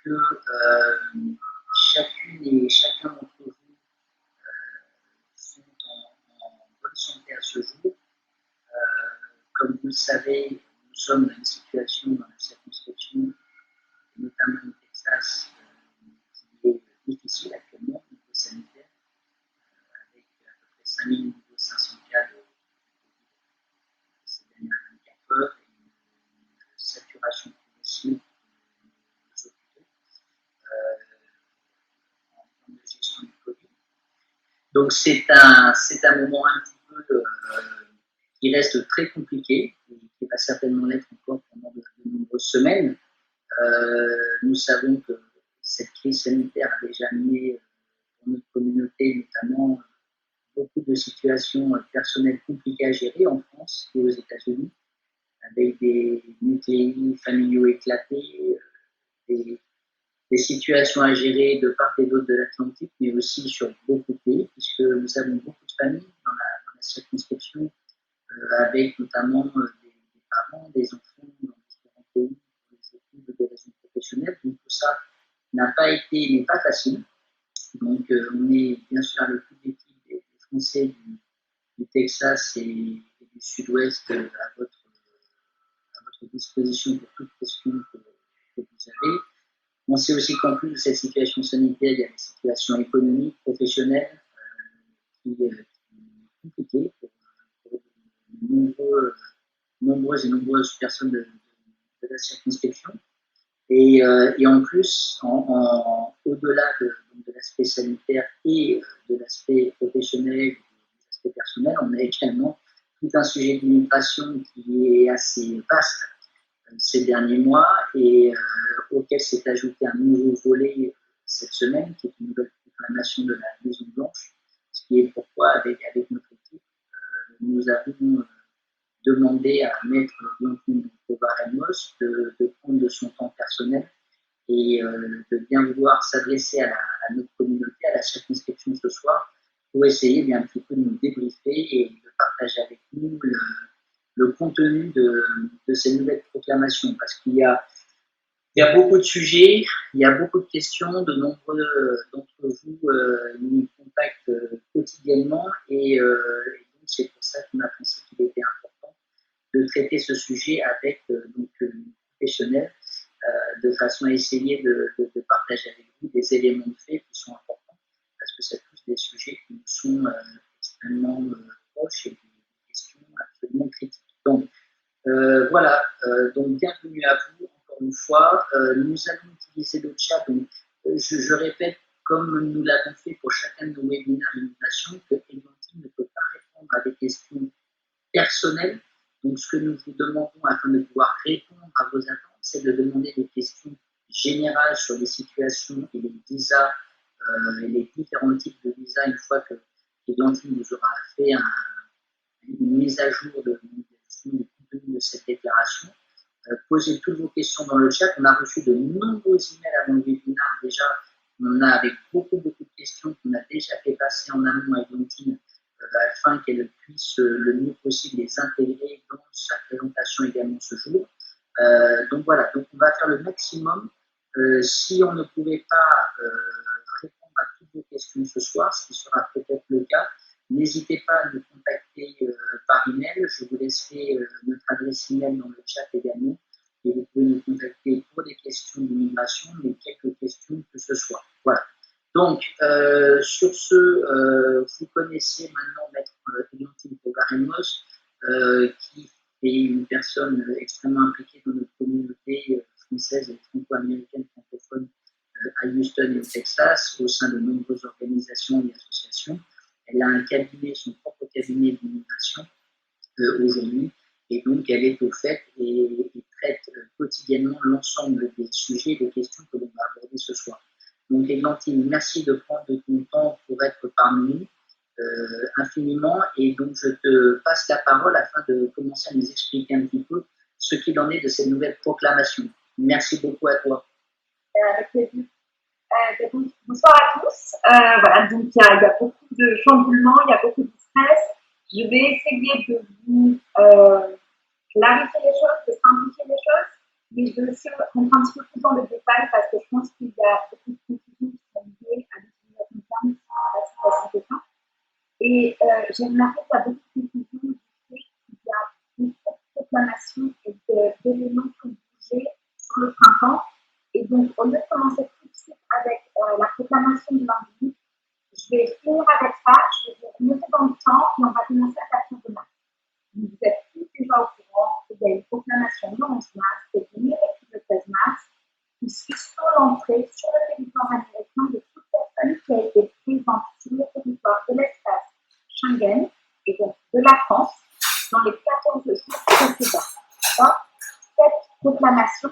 que chacune et chacun d'entre vous sont en bonne santé à ce jour. Comme vous le savez, nous sommes dans une situation dans la circonscription, notamment au Texas, qui est difficile actuellement au niveau sanitaire, avec à peu près 5 500 cas de ces dernières 24 heures et une saturation progressive de nos hôpitaux en termes de gestion du Covid. Donc c'est un moment un petit peu qui reste très compliqué et qui va certainement l'être encore pendant de nombreuses semaines. Nous savons que cette crise sanitaire a déjà amené dans notre communauté notamment beaucoup de situations personnelles compliquées à gérer en France et aux États-Unis, avec des nucléi familiaux éclatés, des situations à gérer de part et d'autre de l'Atlantique, mais aussi sur beaucoup de pays, puisque nous avons beaucoup de familles dans la circonscription, avec notamment des parents, des enfants dans différents pays, des études, des raisons professionnelles. Donc tout ça n'est pas facile. Donc on est bien sûr avec toute l'équipe des Français du Texas et du Sud-Ouest à votre disposition pour toute question que vous avez. On sait aussi qu'en plus de cette situation sanitaire, il y a des situations économiques, professionnelles qui sont compliquées pour nombreuses personnes de la circonscription. Et en plus, au-delà de l'aspect sanitaire et de l'aspect professionnel, de l'aspect personnel, on a également tout un sujet d'immigration qui est assez vaste ces derniers mois et auquel s'est ajouté un nouveau volet cette semaine, qui est une nouvelle proclamation de la Maison Blanche, ce qui est pourquoi, avec notre équipe, nous avons demandé à Maître Blanquin Kovaremos de prendre de son temps personnel et de bien vouloir s'adresser à notre communauté, à la circonscription ce soir, pour essayer bien un petit peu de nous débriefer et de partager avec nous le contenu de ces nouvelles proclamations, parce qu'il y a beaucoup de sujets, il y a beaucoup de questions, de nombreux d'entre vous nous contactent quotidiennement et donc c'est pour ça qu'on a pensé qu'il était important de traiter ce sujet avec une professionnelle de façon à essayer de partager avec vous des éléments de fait qui sont importants, parce que c'est tous des sujets qui nous sont extrêmement proches et des questions absolument critiques. Donc voilà, donc bienvenue à vous encore une fois. Nous allons utiliser le chat, donc je répète, comme nous l'avons fait pour chacun de nos webinaires d'innovation, que Eglantine ne peut pas répondre à des questions personnelles. Donc ce que nous vous demandons afin de pouvoir répondre à vos attentes, c'est de demander des questions générales sur les situations et les visas et les différents types de visas une fois que Eglantine nous aura fait une mise à jour du contenu de cette déclaration. Posez toutes vos questions dans le chat. On a reçu de nombreux emails avant le webinaire déjà. On a avec beaucoup de questions qu'on a déjà fait passer en amont à Eglantine afin qu'elle puisse le mieux possible les intégrer dans sa présentation également ce jour. Donc voilà, donc on va faire le maximum. Si on ne pouvait pas répondre à toutes vos questions ce soir, ce qui sera peut-être le cas, n'hésitez pas à nous contacter par email. Je vous laisserai notre adresse email dans le chat également. Et vous pouvez nous contacter pour des questions d'immigration, mais quelques questions que ce soit. Voilà. Donc, sur ce, vous connaissez maintenant Maître Eglantine Kovaremos, qui est une personne extrêmement impliquée dans notre communauté française et franco-américaine francophone à Houston et au Texas, au sein de nombreuses organisations et associations. Elle a un cabinet, son propre cabinet d'immigration aujourd'hui, et donc elle est au fait et traite quotidiennement l'ensemble des sujets et des questions que l'on va aborder ce soir. Donc Eglantine, merci de prendre de ton temps pour être parmi nous infiniment, et donc je te passe la parole afin de commencer à nous expliquer un petit peu ce qu'il en est de cette nouvelle proclamation. Merci beaucoup à toi. Avec plaisir. Bonsoir à tous. Voilà, donc il y a beaucoup de chamboulements, il y a beaucoup de stress. Je vais essayer de vous clarifier les choses, de simplifier les choses. Mais je veux aussi rentrer un petit peu plus dans le détail parce que je pense qu'il y a beaucoup de confusions qui sont liées à l'utilisation de termes qui sont pas si faciles que ça. Et j'ai remarqué qu'il y a beaucoup de confusions du fait qu'il y a beaucoup de proclamations et d'éléments qui ont bougé sur le printemps. Et donc, au lieu de commencer tout de suite avec la proclamation de l'individu, je vais finir avec ça, je vais vous remonter dans le temps et on va commencer à partir de mars. Vous êtes tous déjà au courant qu'il y a une proclamation le 11 mars et une directive le 13 mars qui suspend l'entrée sur le territoire américain de toute personne qui a été présente sur le territoire de l'espace Schengen et donc de la France dans les 14 jours précédents. Cette proclamation,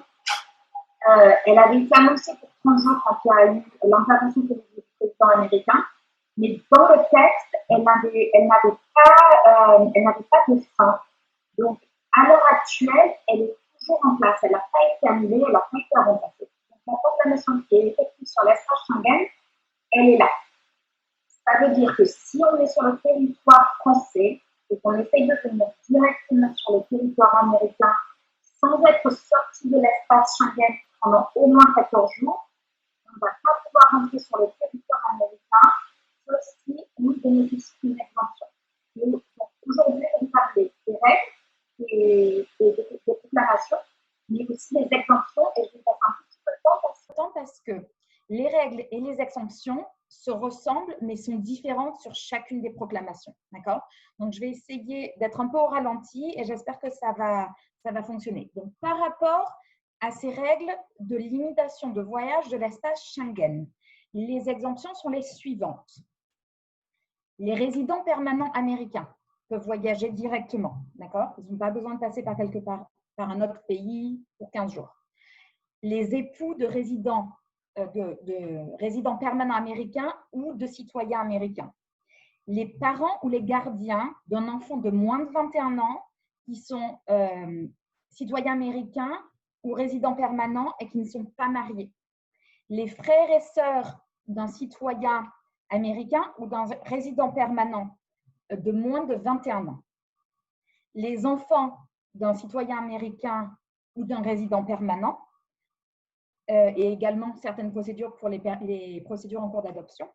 elle avait été annoncée pour 30 jours quand il y a eu l'intervention du président américain, mais dans le texte, elle n'avait pas de fin. Donc, à l'heure actuelle, elle est toujours en place. Elle n'a pas été annulée, elle n'a pas été remplacée. Donc, la proclamation qui est effective sur l'espace Schengen, elle est là. Ça veut dire que si on est sur le territoire français et qu'on essaye de venir directement sur le territoire américain sans être sorti de l'espace Schengen pendant au moins 14 jours, on ne va pas pouvoir rentrer sur le territoire américain sauf si on bénéficie d'une exemption. Donc, aujourd'hui, on parle des règles, des proclamations, mais aussi des exemptions, et je vais passer un petit peu de temps parce que les règles et les exemptions se ressemblent, mais sont différentes sur chacune des proclamations. D'accord? Donc, je vais essayer d'être un peu au ralenti et j'espère que ça va fonctionner. Donc, par rapport à ces règles de limitation de voyage de l'espace Schengen, les exemptions sont les suivantes. Les résidents permanents américains peuvent voyager directement. D'accord? Ils n'ont pas besoin de passer par un autre pays pour 15 jours. Les époux de résidents permanents américains ou de citoyens américains. Les parents ou les gardiens d'un enfant de moins de 21 ans qui sont citoyens américains ou résidents permanents et qui ne sont pas mariés. Les frères et sœurs d'un citoyen américain ou d'un résident permanent de moins de 21 ans. Les enfants d'un citoyen américain ou d'un résident permanent. Et également certaines procédures pour les procédures en cours d'adoption.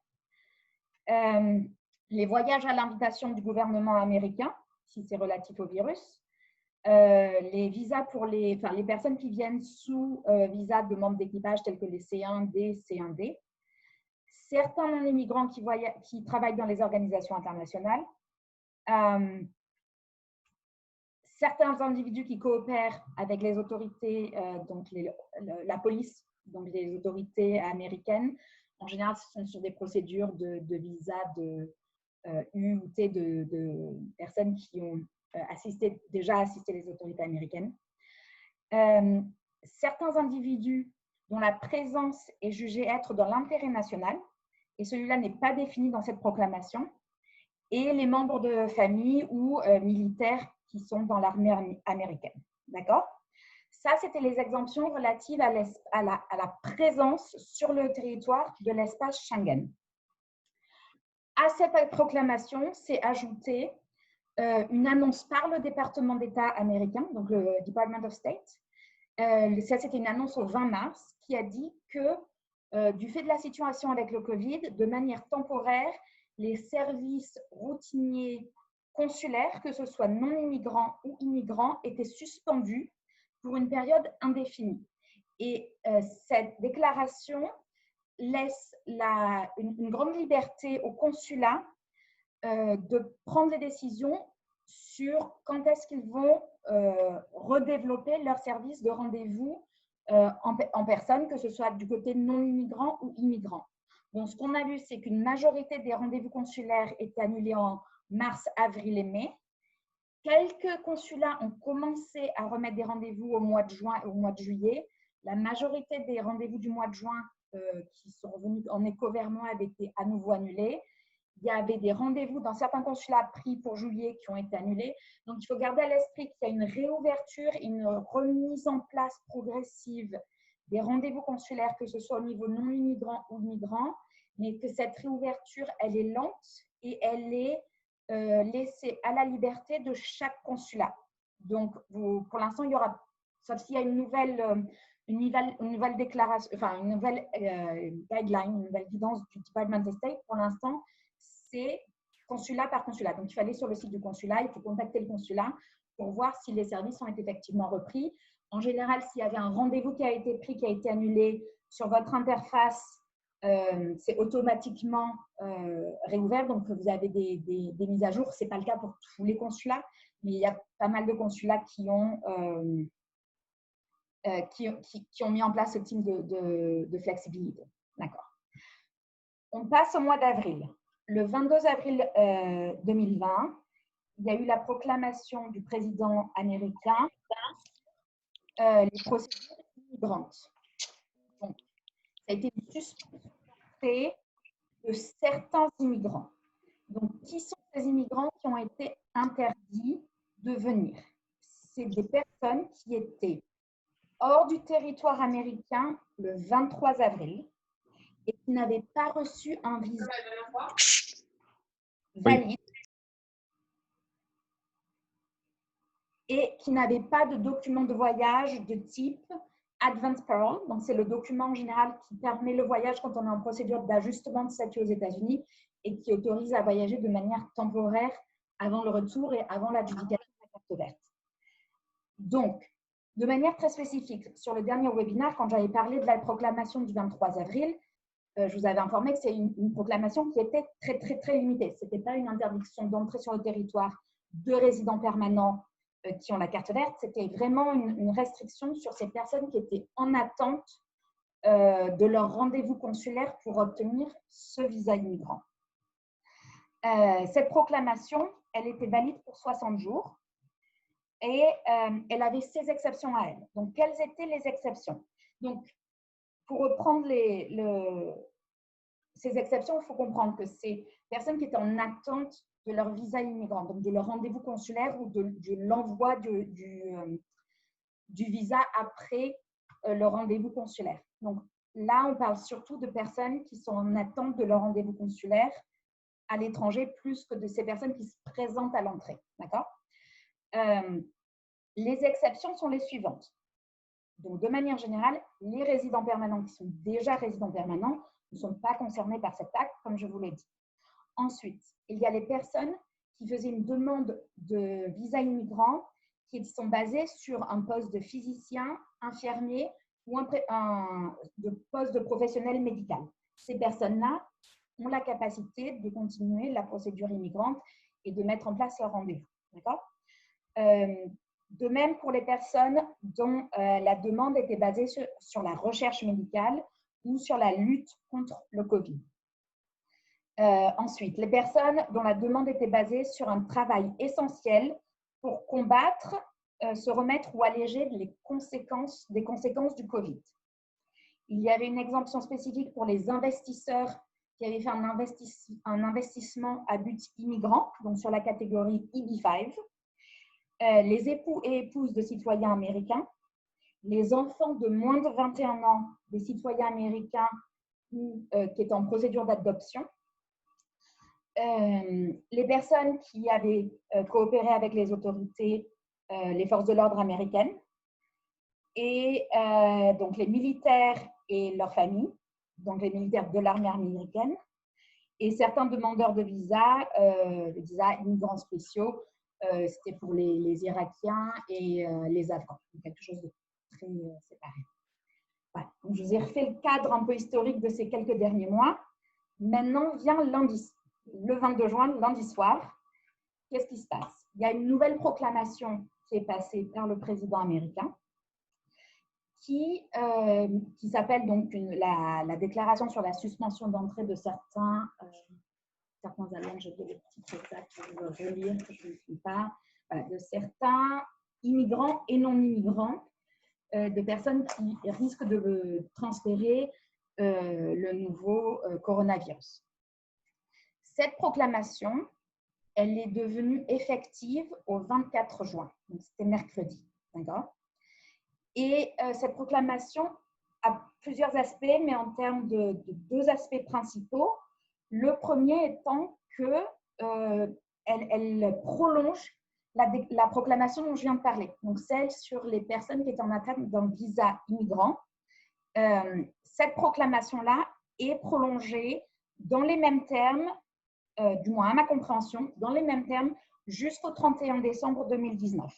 Les voyages à l'invitation du gouvernement américain, si c'est relatif au virus. Les visas pour les personnes qui viennent sous visa de membres d'équipage tels que les C1D, C1D. Certains non-immigrants qui travaillent dans les organisations internationales. Certains individus qui coopèrent avec les autorités, donc la police, donc les autorités américaines. En général, ce sont sur des procédures de visa de U ou T de personnes qui ont déjà assisté les autorités américaines. Certains individus dont la présence est jugée être dans l'intérêt national, et celui-là n'est pas défini dans cette proclamation, et les membres de famille ou militaires qui sont dans l'armée américaine. D'accord? Ça, c'était les exemptions relatives à la présence sur le territoire de l'espace Schengen. À cette proclamation, s'est ajoutée une annonce par le département d'État américain, donc le Department of State. Ça, c'était une annonce au 20 mars qui a dit que du fait de la situation avec le Covid, de manière temporaire, les services routiniers consulaires, que ce soit non-immigrants ou immigrants, étaient suspendus pour une période indéfinie. Et cette déclaration laisse une grande liberté aux consulats de prendre des décisions sur quand est-ce qu'ils vont redévelopper leur service de rendez-vous en personne, que ce soit du côté non-immigrant ou immigrant. Donc, ce qu'on a vu, c'est qu'une majorité des rendez-vous consulaires étaient annulés en mars, avril et mai. Quelques consulats ont commencé à remettre des rendez-vous au mois de juin et au mois de juillet. La majorité des rendez-vous du mois de juin qui sont revenus en écho vers moi avaient été à nouveau annulés. Il y avait des rendez-vous dans certains consulats pris pour juillet qui ont été annulés. Donc, il faut garder à l'esprit qu'il y a une réouverture, une remise en place progressive des rendez-vous consulaires, que ce soit au niveau non-immigrant ou immigrant, mais que cette réouverture, elle est lente et elle est laissée à la liberté de chaque consulat. Donc, pour l'instant, il y aura sauf s'il y a une nouvelle déclaration, enfin une nouvelle guideline, une nouvelle guidance du Department of State. Pour l'instant, c'est consulat par consulat. Donc, il faut aller sur le site du consulat, il faut contacter le consulat pour voir si les services ont été effectivement repris. En général, s'il y avait un rendez-vous qui a été pris, qui a été annulé sur votre interface, c'est automatiquement réouvert. Donc, vous avez des mises à jour. Ce n'est pas le cas pour tous les consulats, mais il y a pas mal de consulats qui ont mis en place ce type de flexibilité. D'accord. On passe au mois d'avril. Le 22 avril 2020, il y a eu la proclamation du président américain les procédures migrantes. Donc, ça a été une suspension de certains immigrants. Donc, qui sont ces immigrants qui ont été interdits de venir? C'est des personnes qui étaient hors du territoire américain le 23 avril et qui n'avaient pas reçu un visa valide et qui n'avaient pas de document de voyage de type Advance Parole. Donc, c'est le document en général qui permet le voyage quand on est en procédure d'ajustement de statut aux États-Unis et qui autorise à voyager de manière temporaire avant le retour et avant l'adjudication de la carte verte. Donc, de manière très spécifique, sur le dernier webinaire, quand j'avais parlé de la proclamation du 23 avril, je vous avais informé que c'est une proclamation qui était très, très, très limitée. Ce n'était pas une interdiction d'entrer sur le territoire de résidents permanents qui ont la carte verte. C'était vraiment une restriction sur ces personnes qui étaient en attente de leur rendez-vous consulaire pour obtenir ce visa immigrant. Cette proclamation, elle était valide pour 60 jours. Et elle avait ses exceptions à elle. Donc, quelles étaient les exceptions? Donc, pour reprendre ces exceptions, il faut comprendre que c'est personnes qui étaient en attente de leur visa immigrant, donc de leur rendez-vous consulaire ou de l'envoi du visa après le rendez-vous consulaire. Donc, là, on parle surtout de personnes qui sont en attente de leur rendez-vous consulaire à l'étranger plus que de ces personnes qui se présentent à l'entrée. D'accord? Les exceptions sont les suivantes. Donc, de manière générale, les résidents permanents qui sont déjà résidents permanents ne sont pas concernés par cet acte, comme je vous l'ai dit. Ensuite, il y a les personnes qui faisaient une demande de visa immigrant qui sont basées sur un poste de physicien, infirmier ou un poste de professionnel médical. Ces personnes-là ont la capacité de continuer la procédure immigrante et de mettre en place leur rendez-vous. D'accord ? De même pour les personnes dont la demande était basée sur la recherche médicale ou sur la lutte contre le Covid. Ensuite, les personnes dont la demande était basée sur un travail essentiel pour combattre, se remettre ou alléger des conséquences du Covid. Il y avait une exemption spécifique pour les investisseurs qui avaient fait un investissement à but immigrant, donc sur la catégorie EB5. Les époux et épouses de citoyens américains, les enfants de moins de 21 ans des citoyens américains qui étaient en procédure d'adoption, les personnes qui avaient coopéré avec les autorités, les forces de l'ordre américaines, et donc les militaires et leurs familles, donc les militaires de l'armée américaine, et certains demandeurs de visa, les visas immigrants spéciaux, c'était pour les Irakiens et les Afghans, donc quelque chose de très séparé. Voilà. Donc, je vous ai refait le cadre un peu historique de ces quelques derniers mois. Maintenant vient lundi, le 22 juin, lundi soir. Qu'est-ce qui se passe? Il y a une nouvelle proclamation qui est passée par le président américain qui s'appelle donc la déclaration sur la suspension d'entrée de certains aliens, j'ai des petits exacts que je veux relire, que je ne suis pas, de certains immigrants et non-immigrants, de personnes qui risquent de transférer le nouveau coronavirus. Cette proclamation, elle est devenue effective au 24 juin, donc c'était mercredi, d'accord? Et cette proclamation a plusieurs aspects, mais en termes de deux aspects principaux. Le premier étant qu'elle prolonge la proclamation dont je viens de parler, donc celle sur les personnes qui étaient en attente d'un visa immigrant. Cette proclamation-là est prolongée dans les mêmes termes, du moins à ma compréhension, dans les mêmes termes jusqu'au 31 décembre 2019.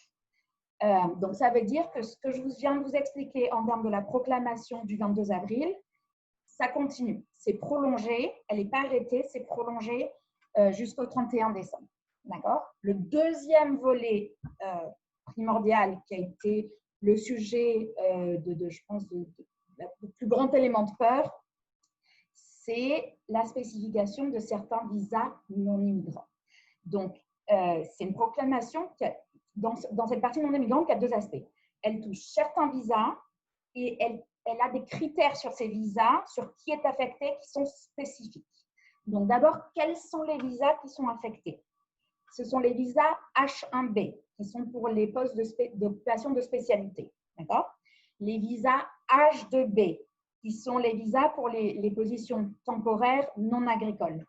Donc, ça veut dire que ce que je viens de vous expliquer en termes de la proclamation du 22 avril, ça continue. C'est prolongé, elle n'est pas arrêtée, c'est prolongé jusqu'au 31 décembre. D'accord? Le deuxième volet primordial qui a été le sujet je pense, le plus grand élément de peur, c'est la spécification de certains visas non immigrants. Donc, c'est une proclamation qui a, dans cette partie non immigrante qui a deux aspects. Elle touche certains visas et elle a des critères sur ces visas, sur qui est affecté, qui sont spécifiques. Donc, d'abord, quels sont les visas qui sont affectés? Ce sont les visas H1B, qui sont pour les postes d'occupation de spécialité. D'accord? Les visas H2B, qui sont les visas pour les positions temporaires non agricoles.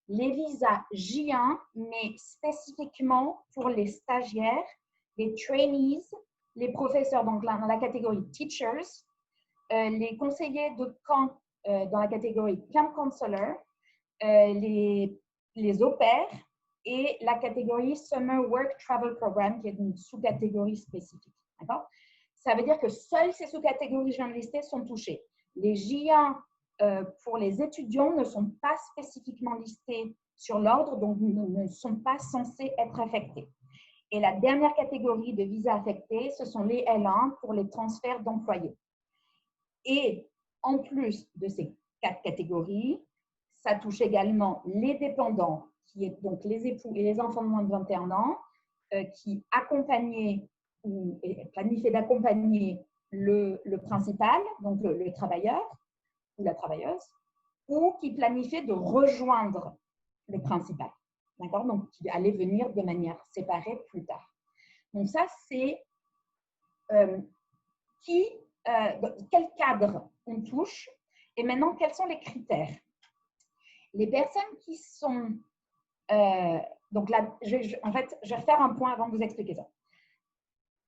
Les visas J1, mais spécifiquement pour les stagiaires, les trainees, les professeurs, donc dans la catégorie teachers, les conseillers de camp dans la catégorie camp counselor, les au pairs et la catégorie Summer Work Travel Program, qui est une sous-catégorie spécifique. Ça veut dire que seules ces sous-catégories que je viens de lister sont touchées. Les J1 pour les étudiants ne sont pas spécifiquement listés sur l'ordre, donc ne sont pas censés être affectés. Et la dernière catégorie de visas affectés, ce sont les L1 pour les transferts d'employés. Et en plus de ces 4 catégories, ça touche également les dépendants, qui est donc les époux et les enfants de moins de 21 ans, qui accompagnaient ou planifiaient d'accompagner le principal, donc le travailleur ou la travailleuse, ou qui planifiaient de rejoindre le principal. D'accord? Donc, qui allait venir de manière séparée plus tard. Donc, ça, c'est quel cadre on touche et maintenant, quels sont les critères? Les personnes qui sont… donc là, en fait, je vais refaire un point avant de vous expliquer ça.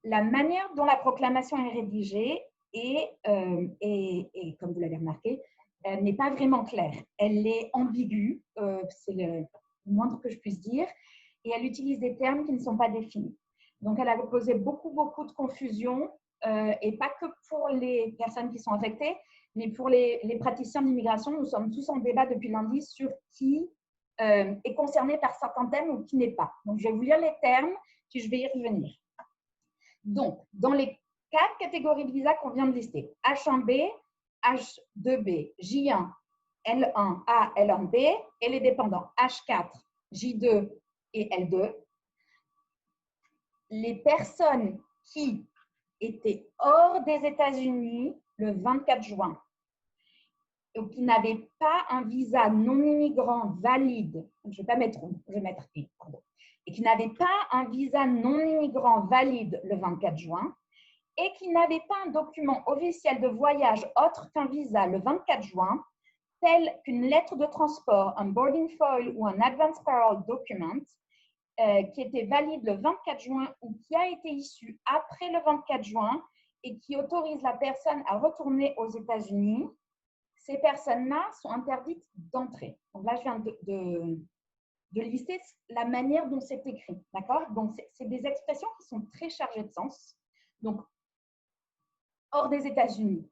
La manière dont la proclamation est rédigée et comme vous l'avez remarqué, n'est pas vraiment claire. Elle est ambiguë, c'est le moindre que je puisse dire, et elle utilise des termes qui ne sont pas définis. Donc, elle a causé beaucoup de confusion, et pas que pour les personnes qui sont affectées, mais pour les praticiens d'immigration. Nous sommes tous en débat depuis lundi sur qui est concerné par certains thèmes ou qui n'est pas. Donc, je vais vous lire les termes, puis je vais y revenir. Donc, dans les 4 catégories de visas qu'on vient de lister, H1B, H2B, J1, L1A, L1B et les dépendants H4, J2 et L2, les personnes qui étaient hors des États-Unis le 24 juin ou qui n'avaient pas un visa non immigrant valide, je ne vais pas mettre je vais mettre I, pardon, et qui n'avaient pas un visa non immigrant valide le 24 juin et qui n'avaient pas un document officiel de voyage autre qu'un visa le 24 juin, tel qu'une lettre de transport, un boarding foil ou un advance parole document, qui était valide le 24 juin ou qui a été issu après le 24 juin et qui autorise la personne à retourner aux États-Unis, ces personnes-là sont interdites d'entrer. Donc là, je viens de lister la manière dont c'est écrit. D'accord? Donc, c'est des expressions qui sont très chargées de sens. Donc, hors des États-Unis,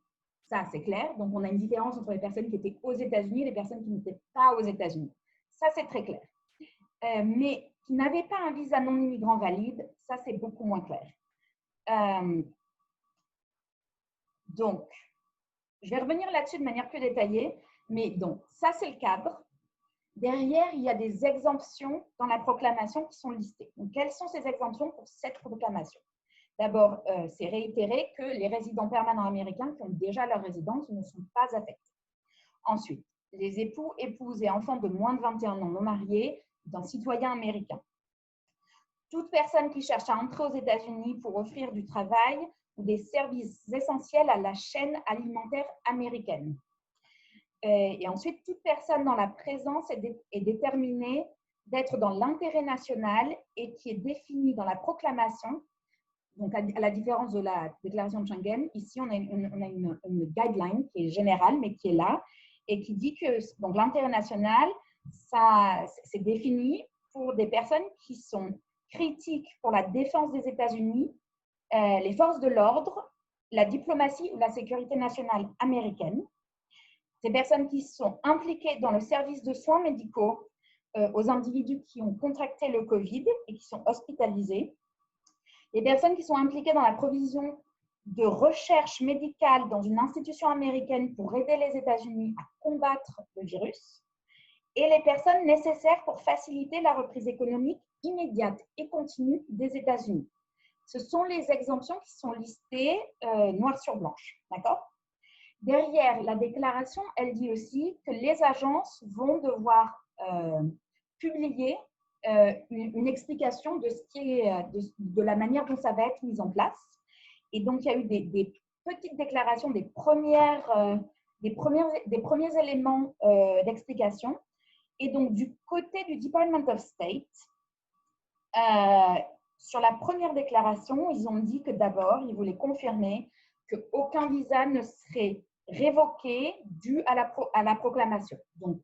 ça, c'est clair. Donc, on a une différence entre les personnes qui étaient aux États-Unis et les personnes qui n'étaient pas aux États-Unis. Ça, c'est très clair. Mais qui n'avaient pas un visa non immigrant valide, ça, c'est beaucoup moins clair. Donc, je vais revenir là-dessus de manière plus détaillée. Mais donc, ça, c'est le cadre. Derrière, il y a des exemptions dans la proclamation qui sont listées. Donc, quelles sont ces exemptions pour cette proclamation? D'abord, c'est réitéré que les résidents permanents américains qui ont déjà leur résidence ne sont pas affectés. Ensuite, les époux, épouses et enfants de moins de 21 ans non mariés d'un citoyen américain. Toute personne qui cherche à entrer aux États-Unis pour offrir du travail ou des services essentiels à la chaîne alimentaire américaine. Et ensuite, toute personne dont la présence est déterminée d'être dans l'intérêt national et qui est défini dans la proclamation. Donc, à la différence de la déclaration de Schengen, ici, on a une guideline qui est générale, mais qui est là, et qui dit que l'intérêt national, c'est défini pour des personnes qui sont critiques pour la défense des États-Unis, les forces de l'ordre, la diplomatie ou la sécurité nationale américaine. Des personnes qui sont impliquées dans le service de soins médicaux aux individus qui ont contracté le Covid et qui sont hospitalisés. Les personnes qui sont impliquées dans la provision de recherche médicale dans une institution américaine pour aider les États-Unis à combattre le virus. Et les personnes nécessaires pour faciliter la reprise économique immédiate et continue des États-Unis. Ce sont les exemptions qui sont listées noir sur blanche. D'accord ? Derrière la déclaration, elle dit aussi que les agences vont devoir publier une explication de, de la manière dont ça va être mis en place. Et donc, il y a eu des petites déclarations, des premiers éléments d'explication. Et donc, du côté du Department of State, sur la première déclaration, ils ont dit que d'abord, ils voulaient confirmer qu'aucun visa ne serait révoqué dû à la proclamation. Donc,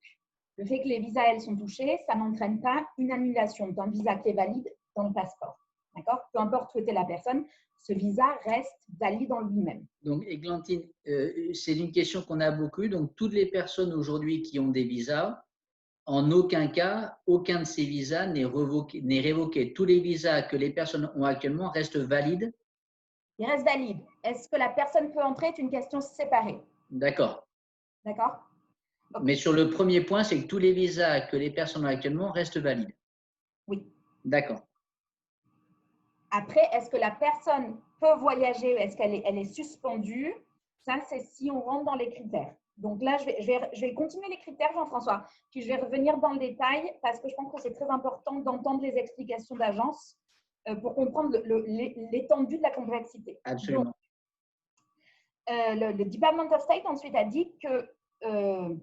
le fait que les visas, elles, sont touchés, ça n'entraîne pas une annulation d'un visa qui est valide dans le passeport. D'accord ? Peu importe où était la personne, ce visa reste valide en lui-même. Donc, Églantine, c'est une question qu'on a beaucoup. Donc, toutes les personnes aujourd'hui qui ont des visas, en aucun cas, aucun de ces visas n'est révoqué. Tous les visas que les personnes ont actuellement restent valides. Ils restent valides. Est-ce que la personne peut entrer est une question séparée. D'accord. D'accord. Mais sur le premier point, c'est que tous les visas que les personnes ont actuellement restent valides. Oui. D'accord. Après, est-ce que la personne peut voyager? Est-ce qu'elle est suspendue? Ça, c'est si on rentre dans les critères. Donc là, je vais continuer les critères, Jean-François. Puis je vais revenir dans le détail parce que je pense que c'est très important d'entendre les explications d'agence pour comprendre l'étendue de la complexité. Absolument. Donc, le Department of State ensuite a dit que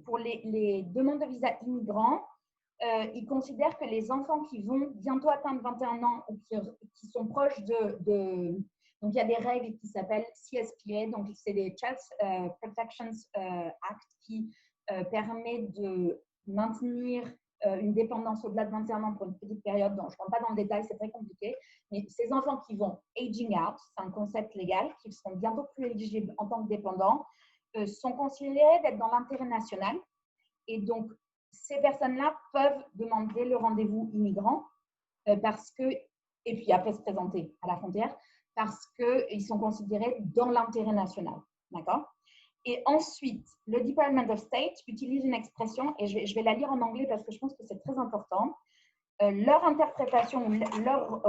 pour les demandes de visa immigrants, ils considèrent que les enfants qui vont bientôt atteindre 21 ans ou qui sont proches donc il y a des règles qui s'appellent CSPA, donc c'est des Child Protections Act qui permet de maintenir une dépendance au-delà de 21 ans pour une petite période. Donc, je ne rentre pas dans le détail, c'est très compliqué. Mais ces enfants qui vont aging out, c'est un concept légal, qui seront bientôt plus éligibles en tant que dépendants, sont considérés d'être dans l'intérêt national. Et donc, ces personnes-là peuvent demander le rendez-vous immigrant et puis après se présenter à la frontière parce qu'ils sont considérés dans l'intérêt national. D'accord ? Et ensuite, le Department of State utilise une expression, et je vais la lire en anglais parce que je pense que c'est très important. Leur interprétation, leur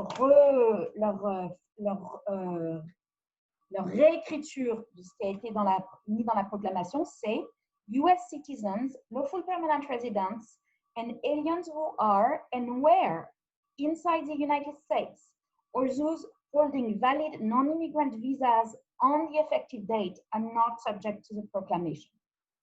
réécriture de ce qui a été mis dans la proclamation, c'est US citizens, lawful permanent residents, and aliens who are and were inside the United States, or those holding valid non-immigrant visas on the effective date are not subject to the proclamation.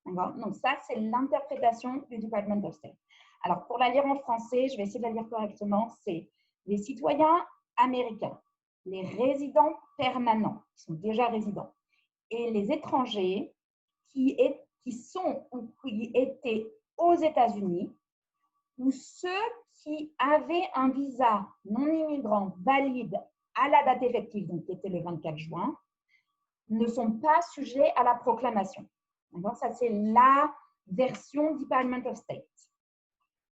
Donc ça, c'est l'interprétation du Department of State. Alors, pour la lire en français, je vais essayer de la lire correctement, c'est les citoyens américains, les résidents permanents, qui sont déjà résidents, et les étrangers qui sont ou qui étaient aux États-Unis, ou ceux qui avaient un visa non immigrant valide à la date effective, donc qui était le 24 juin, ne sont pas sujets à la proclamation. Donc, ça, c'est la version Department of State.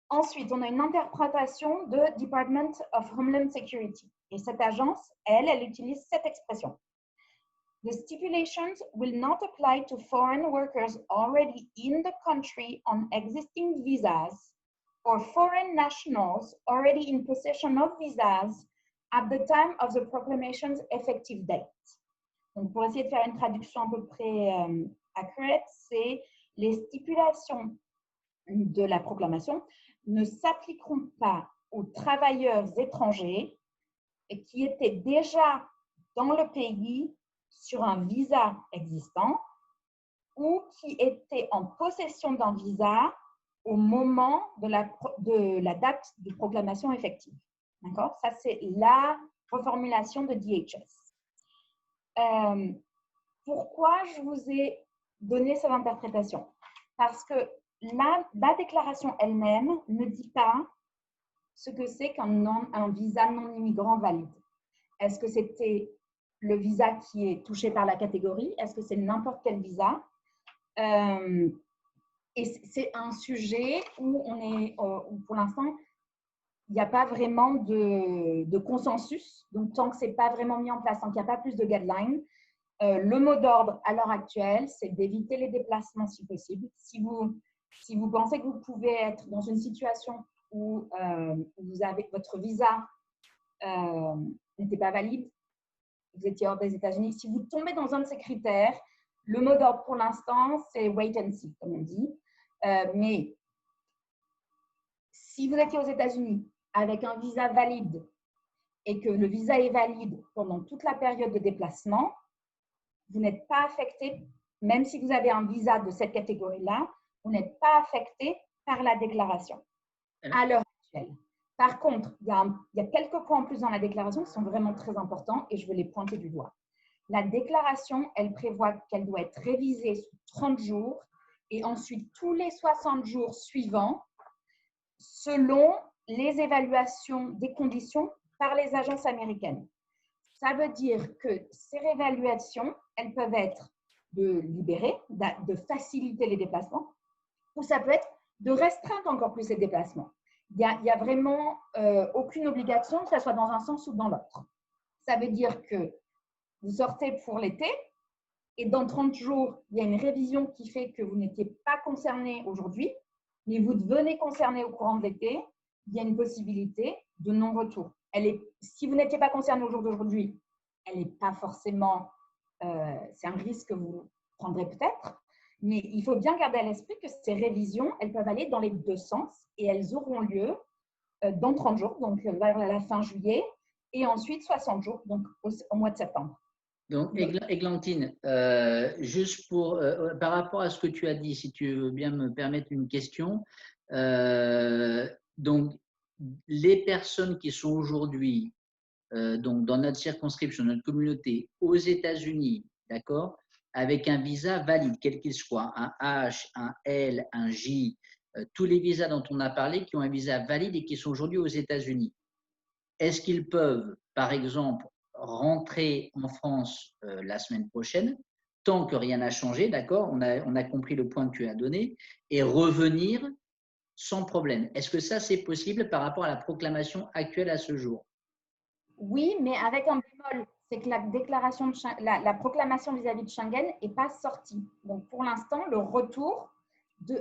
Ensuite, on a une interprétation de Department of Homeland Security. Et cette agence, elle utilise cette expression. The stipulations will not apply to foreign workers already in the country on existing visas or foreign nationals already in possession of visas at the time of the proclamation's effective date. Donc, pour essayer de faire une traduction à peu près accurate, c'est les stipulations de la proclamation ne s'appliqueront pas aux travailleurs étrangers qui étaient déjà dans le pays sur un visa existant ou qui étaient en possession d'un visa au moment de la date de proclamation effective. D'accord? Ça, c'est la reformulation de DHS. Pourquoi je vous ai donné cette interprétation? Parce que la déclaration elle-même ne dit pas ce que c'est qu'un visa non-immigrant valide. Est-ce que c'était le visa qui est touché par la catégorie? Est-ce que c'est n'importe quel visa? Et c'est un sujet où où pour l'instant, il n'y a pas vraiment de consensus. Donc, tant que ce n'est pas vraiment mis en place, tant qu'il n'y a pas plus de guidelines, le mot d'ordre à l'heure actuelle, c'est d'éviter les déplacements si possible. Si vous pensez que vous pouvez être dans une situation où votre visa n'était pas valide, vous étiez hors des États-Unis, si vous tombez dans un de ces critères, le mot d'ordre pour l'instant, c'est wait and see, comme on dit. Mais si vous étiez aux États-Unis avec un visa valide et que le visa est valide pendant toute la période de déplacement, vous n'êtes pas affecté, même si vous avez un visa de cette catégorie-là, vous n'êtes pas affecté par la déclaration à l'heure actuelle. Par contre, il y a quelques points en plus dans la déclaration qui sont vraiment très importants et je veux les pointer du doigt. La déclaration, elle prévoit qu'elle doit être révisée sous 30 jours et ensuite tous les 60 jours suivants selon les évaluations des conditions par les agences américaines. Ça veut dire que ces réévaluations, elles peuvent être de libérer, de faciliter les déplacements, ou ça peut être de restreindre encore plus les déplacements. Il n'y a vraiment aucune obligation, que ce soit dans un sens ou dans l'autre. Ça veut dire que vous sortez pour l'été et dans 30 jours, il y a une révision qui fait que vous n'étiez pas concerné aujourd'hui, mais vous devenez concerné au courant de l'été, il y a une possibilité de non-retour. Si vous n'étiez pas concerné au jour d'aujourd'hui, elle n'est pas forcément… c'est un risque que vous prendrez peut-être, mais il faut bien garder à l'esprit que ces révisions, elles peuvent aller dans les deux sens et elles auront lieu dans 30 jours, donc vers la fin juillet, et ensuite 60 jours, donc au mois de septembre. Donc, Églantine, juste par rapport à ce que tu as dit, si tu veux bien me permettre une question. Donc, les personnes qui sont aujourd'hui donc dans notre circonscription, notre communauté, aux États-Unis, d'accord, avec un visa valide, quel qu'il soit, un H, un L, un J, tous les visas dont on a parlé qui ont un visa valide et qui sont aujourd'hui aux États-Unis, est-ce qu'ils peuvent, par exemple, rentrer en France la semaine prochaine, tant que rien n'a changé, d'accord, on a compris le point que tu as donné, et revenir sans problème? Est-ce que ça, c'est possible par rapport à la proclamation actuelle à ce jour? Oui, mais avec un bémol, c'est que la proclamation vis-à-vis de Schengen n'est pas sortie. Donc, pour l'instant, le retour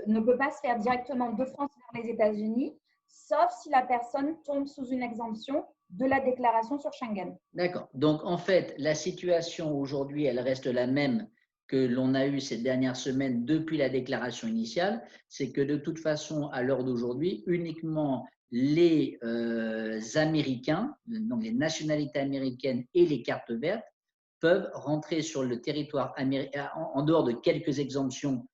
ne peut pas se faire directement de France vers les États-Unis, sauf si la personne tombe sous une exemption de la déclaration sur Schengen. D'accord. Donc, en fait, la situation aujourd'hui, elle reste la même que l'on a eue ces dernières semaines depuis la déclaration initiale. C'est que de toute façon, à l'heure d'aujourd'hui, uniquement les Américains, donc les nationalités américaines et les cartes vertes, peuvent rentrer sur le territoire américain, en dehors de quelques exemptions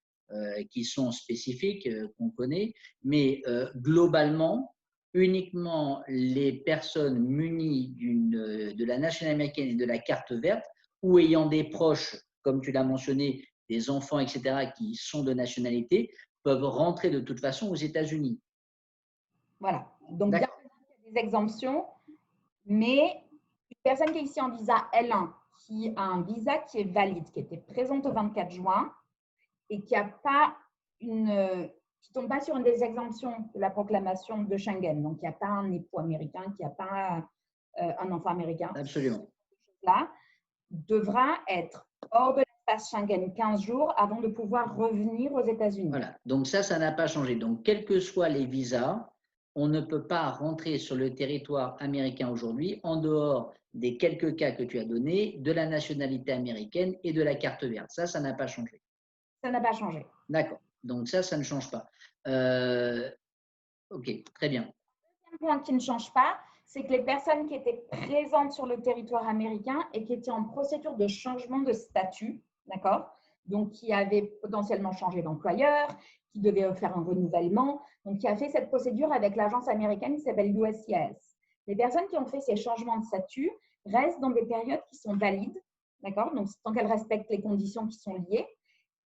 qui sont spécifiques, qu'on connaît, mais globalement, uniquement les personnes munies de la nationalité américaine et de la carte verte ou ayant des proches, comme tu l'as mentionné, des enfants, etc., qui sont de nationalité, peuvent rentrer de toute façon aux États-Unis. Voilà. Donc, il y a des exemptions, mais une personne qui est ici en visa L1, qui a un visa qui est valide, qui était présente au 24 juin et qui n'a pas qui ne tombe pas sur une des exemptions de la proclamation de Schengen. Donc, il n'y a pas un époux américain, qui n'a pas un enfant américain. Absolument. Là, devra être hors de l'espace Schengen 15 jours avant de pouvoir revenir aux États-Unis. Voilà. Donc, ça n'a pas changé. Donc, quels que soient les visas, on ne peut pas rentrer sur le territoire américain aujourd'hui en dehors des quelques cas que tu as donnés, de la nationalité américaine et de la carte verte. Ça n'a pas changé. Ça n'a pas changé. D'accord. Donc ça ne change pas. Ok, très bien. Le deuxième point qui ne change pas, c'est que les personnes qui étaient présentes sur le territoire américain et qui étaient en procédure de changement de statut, d'accord, donc qui avait potentiellement changé d'employeur, qui devait faire un renouvellement, donc qui a fait cette procédure avec l'agence américaine qui s'appelle USCIS. Les personnes qui ont fait ces changements de statut restent dans des périodes qui sont valides, d'accord? Donc, tant qu'elles respectent les conditions qui sont liées,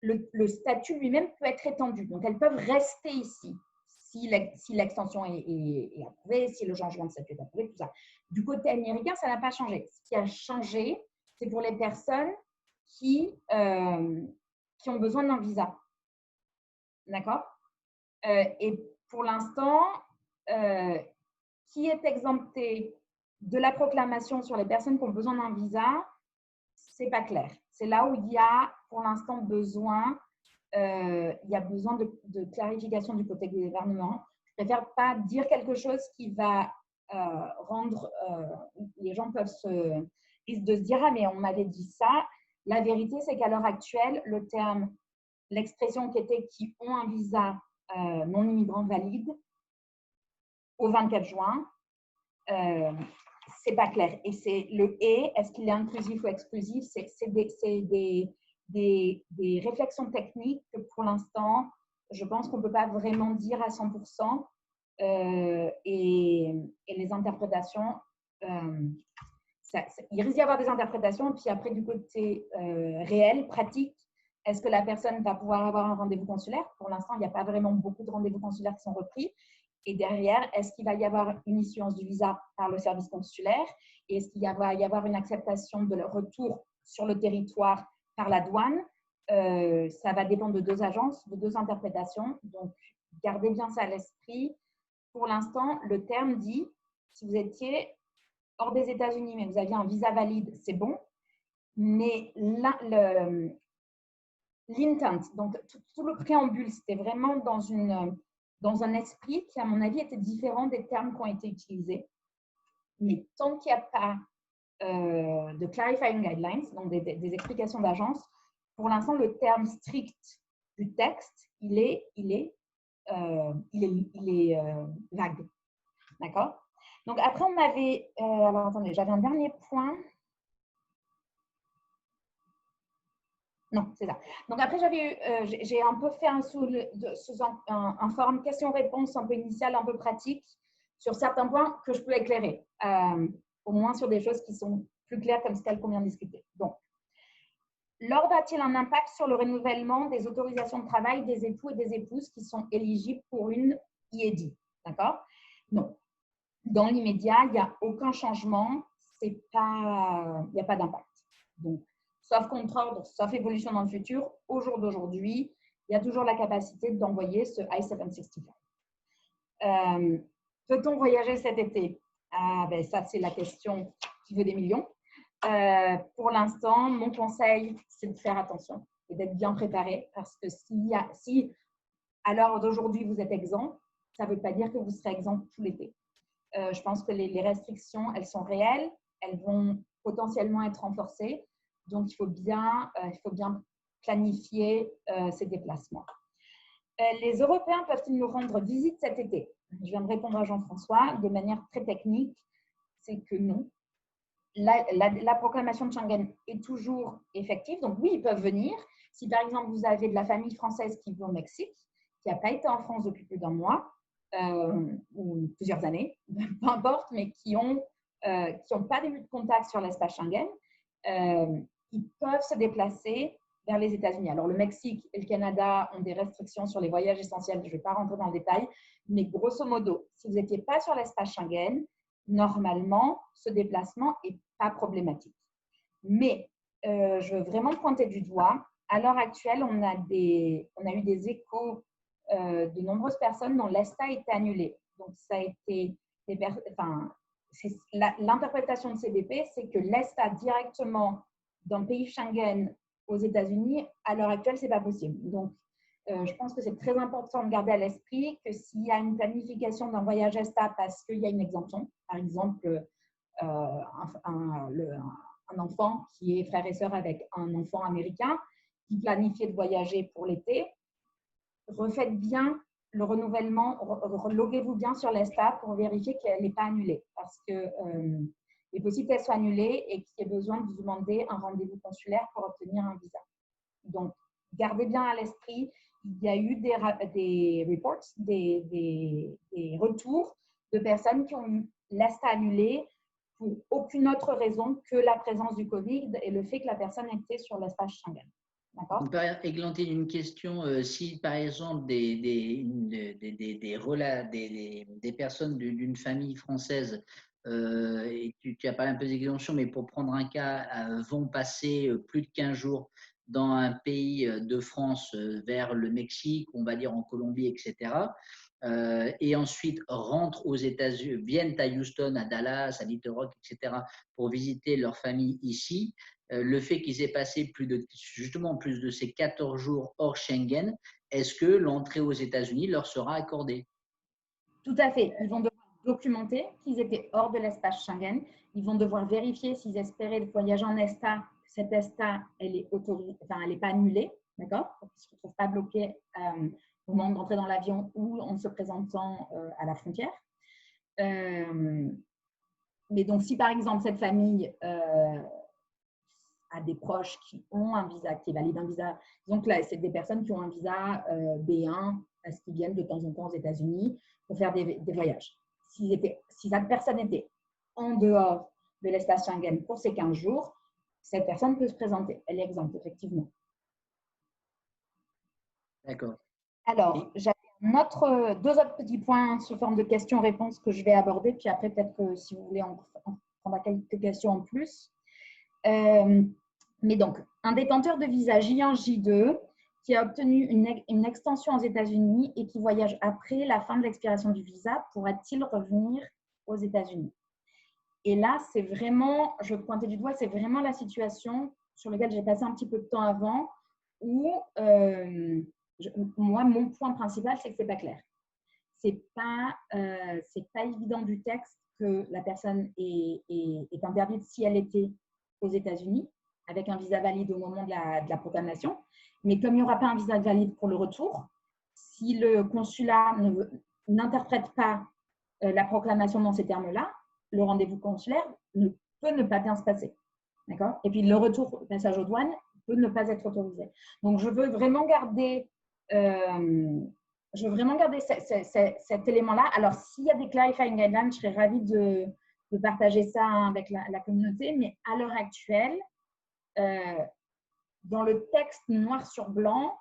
le statut lui-même peut être étendu. Donc, elles peuvent rester ici si l'extension est approuvée, si le changement de statut est approuvé, tout ça. Du côté américain, ça n'a pas changé. Ce qui a changé, c'est pour les personnes qui ont besoin d'un visa. D'accord? Et pour l'instant, qui est exempté de la proclamation sur les personnes qui ont besoin d'un visa, c'est pas clair. C'est là où il y a pour l'instant besoin, de clarification du côté du gouvernement. Je préfère pas dire quelque chose qui va rendre, les gens risquent de se dire ah mais on m'avait dit ça. La vérité c'est qu'à l'heure actuelle, l'expression qui était qui ont un visa non immigrant valide au 24 juin, c'est pas clair. Et c'est le « et », est-ce qu'il est inclusif ou exclusif? C'est des réflexions techniques que pour l'instant, je pense qu'on ne peut pas vraiment dire à 100%. Et les interprétations, il risque d'y avoir des interprétations. Puis après, du côté réel, pratique, est-ce que la personne va pouvoir avoir un rendez-vous consulaire? Pour l'instant, il n'y a pas vraiment beaucoup de rendez-vous consulaires qui sont repris. Et derrière, est-ce qu'il va y avoir une issuance du visa par le service consulaire? Et est-ce qu'il va y avoir une acceptation de leur retour sur le territoire par la douane? Ça va dépendre de deux agences, de deux interprétations. Donc, gardez bien ça à l'esprit. Pour l'instant, le terme dit, si vous étiez hors des États-Unis, mais vous aviez un visa valide, c'est bon. Mais l'intent, donc tout le préambule, c'était vraiment dans un esprit qui, à mon avis, était différent des termes qui ont été utilisés. Mais tant qu'il n'y a pas de clarifying guidelines, donc des explications d'agence, pour l'instant, le terme strict du texte, il est vague. D'accord? Donc, après, on avait… alors, attendez, j'avais un dernier point. Non, c'est ça. Donc, après, j'ai un peu fait un forum question-réponse un peu initial, un peu pratique sur certains points que je peux éclairer, au moins sur des choses qui sont plus claires comme celles qu'on vient de discuter. Donc, l'ordre a-t-il un impact sur le renouvellement des autorisations de travail des époux et des épouses qui sont éligibles pour une IED? D'accord? Non. Dans l'immédiat, il n'y a aucun changement, il n'y a pas d'impact. Donc, sauf contre-ordre, sauf évolution dans le futur, au jour d'aujourd'hui, il y a toujours la capacité d'envoyer ce I-765. Peut-on voyager cet été? Ah, ben ça, c'est la question qui veut des millions. Pour l'instant, mon conseil, c'est de faire attention et d'être bien préparé parce que si à l'heure d'aujourd'hui, vous êtes exempt, ça ne veut pas dire que vous serez exempt tout l'été. Je pense que les restrictions, elles sont réelles, elles vont potentiellement être renforcées. Donc, il faut bien planifier ces déplacements. Les Européens peuvent-ils nous rendre visite cet été? Je viens de répondre à Jean-François de manière très technique, c'est que non. La proclamation de Schengen est toujours effective. Donc, oui, ils peuvent venir. Si, par exemple, vous avez de la famille française qui vit au Mexique, qui n'a pas été en France depuis plus d'un mois, ou plusieurs années, peu importe, mais qui n'ont pas eu de contact sur l'espace Schengen, ils peuvent se déplacer vers les États-Unis. Alors, le Mexique et le Canada ont des restrictions sur les voyages essentiels, je ne vais pas rentrer dans le détail, mais grosso modo, si vous n'étiez pas sur l'espace Schengen, normalement, ce déplacement n'est pas problématique. Mais je veux vraiment pointer du doigt, à l'heure actuelle, on a eu des échos de nombreuses personnes dont l'ESTA a été annulée. Donc, ça a été l'interprétation de CBP, c'est que l'ESTA directement d'un pays Schengen aux États-Unis, à l'heure actuelle, ce n'est pas possible. Donc, je pense que c'est très important de garder à l'esprit que s'il y a une planification d'un voyage ESTA parce qu'il y a une exemption, par exemple, un enfant qui est frère et sœur avec un enfant américain qui planifiait de voyager pour l'été, refaites bien le renouvellement, loguez-vous bien sur l'ESTA pour vérifier qu'elle n'est pas annulée parce que il est possible qu'elle soit annulée et qu'il y ait besoin de vous demander un rendez-vous consulaire pour obtenir un visa. Donc, gardez bien à l'esprit, il y a eu des reports, des retours de personnes qui ont eu l'ESTA annulée pour aucune autre raison que la présence du Covid et le fait que la personne était sur l'espace Schengen. D'accord ? Églantine, une question, si par exemple des personnes d'une famille française, et tu as parlé un peu d'exemption, mais pour prendre un cas, vont passer plus de 15 jours dans un pays de France vers le Mexique, on va dire en Colombie, etc., et ensuite rentrent aux États-Unis, viennent à Houston, à Dallas, à Little Rock, etc., pour visiter leur famille ici, le fait qu'ils aient passé justement plus de ces 14 jours hors Schengen, est-ce que l'entrée aux États-Unis leur sera accordée? Tout à fait. Ils vont devoir documenter qu'ils étaient hors de l'espace Schengen. Ils vont devoir vérifier s'ils espéraient le voyage en ESTA, que cette ESTA, elle est autorisée, enfin, elle n'est pas annulée, d'accord? Pour qu'ils ne se retrouvent pas bloqués au moment d'entrer dans l'avion ou en se présentant à la frontière. Mais donc, si par exemple cette famille a des proches qui ont un visa, qui valide un visa, donc là, c'est des personnes qui ont un visa B1 parce qu'ils viennent de temps en temps aux États-Unis pour faire des voyages. Si cette personne était en dehors de l'espace Schengen pour ces 15 jours, cette personne peut se présenter. Elle est exempte, effectivement. D'accord. Alors, j'avais deux autres petits points sous forme de questions-réponses que je vais aborder, puis après, peut-être que si vous voulez en prendre quelques questions en plus. Mais donc, un détenteur de visa J1, J2 qui a obtenu une extension aux États-Unis et qui voyage après la fin de l'expiration du visa, pourra-t-il revenir aux États-Unis? Et là, c'est vraiment, je pointais du doigt, c'est vraiment la situation sur laquelle j'ai passé un petit peu de temps avant, où moi, mon point principal, c'est que ce n'est pas clair. C'est pas évident du texte que la personne est interdite si elle était aux États-Unis avec un visa valide au moment de la proclamation. Mais comme il n'y aura pas un visa valide pour le retour, si le consulat n'interprète pas la proclamation dans ces termes-là, le rendez-vous consulaire peut ne pas bien se passer. D'accord ? Et puis le retour, le passage aux douanes peut ne pas être autorisé. Donc je veux vraiment garder cet élément-là. Alors, s'il y a des clarifying guidelines, je serais ravie de partager ça avec la communauté. Mais à l'heure actuelle, dans le texte noir sur blanc,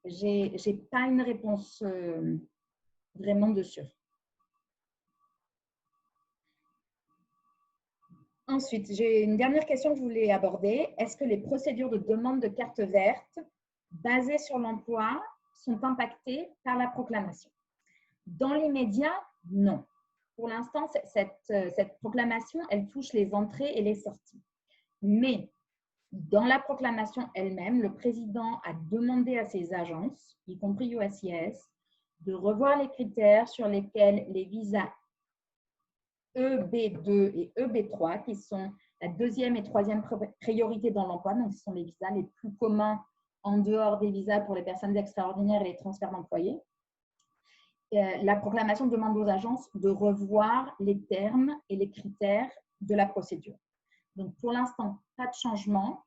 j'ai pas une réponse vraiment dessus. Ensuite, j'ai une dernière question que je voulais aborder. Est-ce que les procédures de demande de carte verte basées sur l'emploi sont impactées par la proclamation? Dans l'immédiat, non. Pour l'instant, cette proclamation, elle touche les entrées et les sorties. Mais dans la proclamation elle-même, le président a demandé à ses agences, y compris USCIS, de revoir les critères sur lesquels les visas EB2 et EB3, qui sont la deuxième et troisième priorité dans l'emploi, donc ce sont les visas les plus communs en dehors des visas pour les personnes extraordinaires et les transferts d'employés. La proclamation demande aux agences de revoir les termes et les critères de la procédure. Donc, pour l'instant, pas de changement,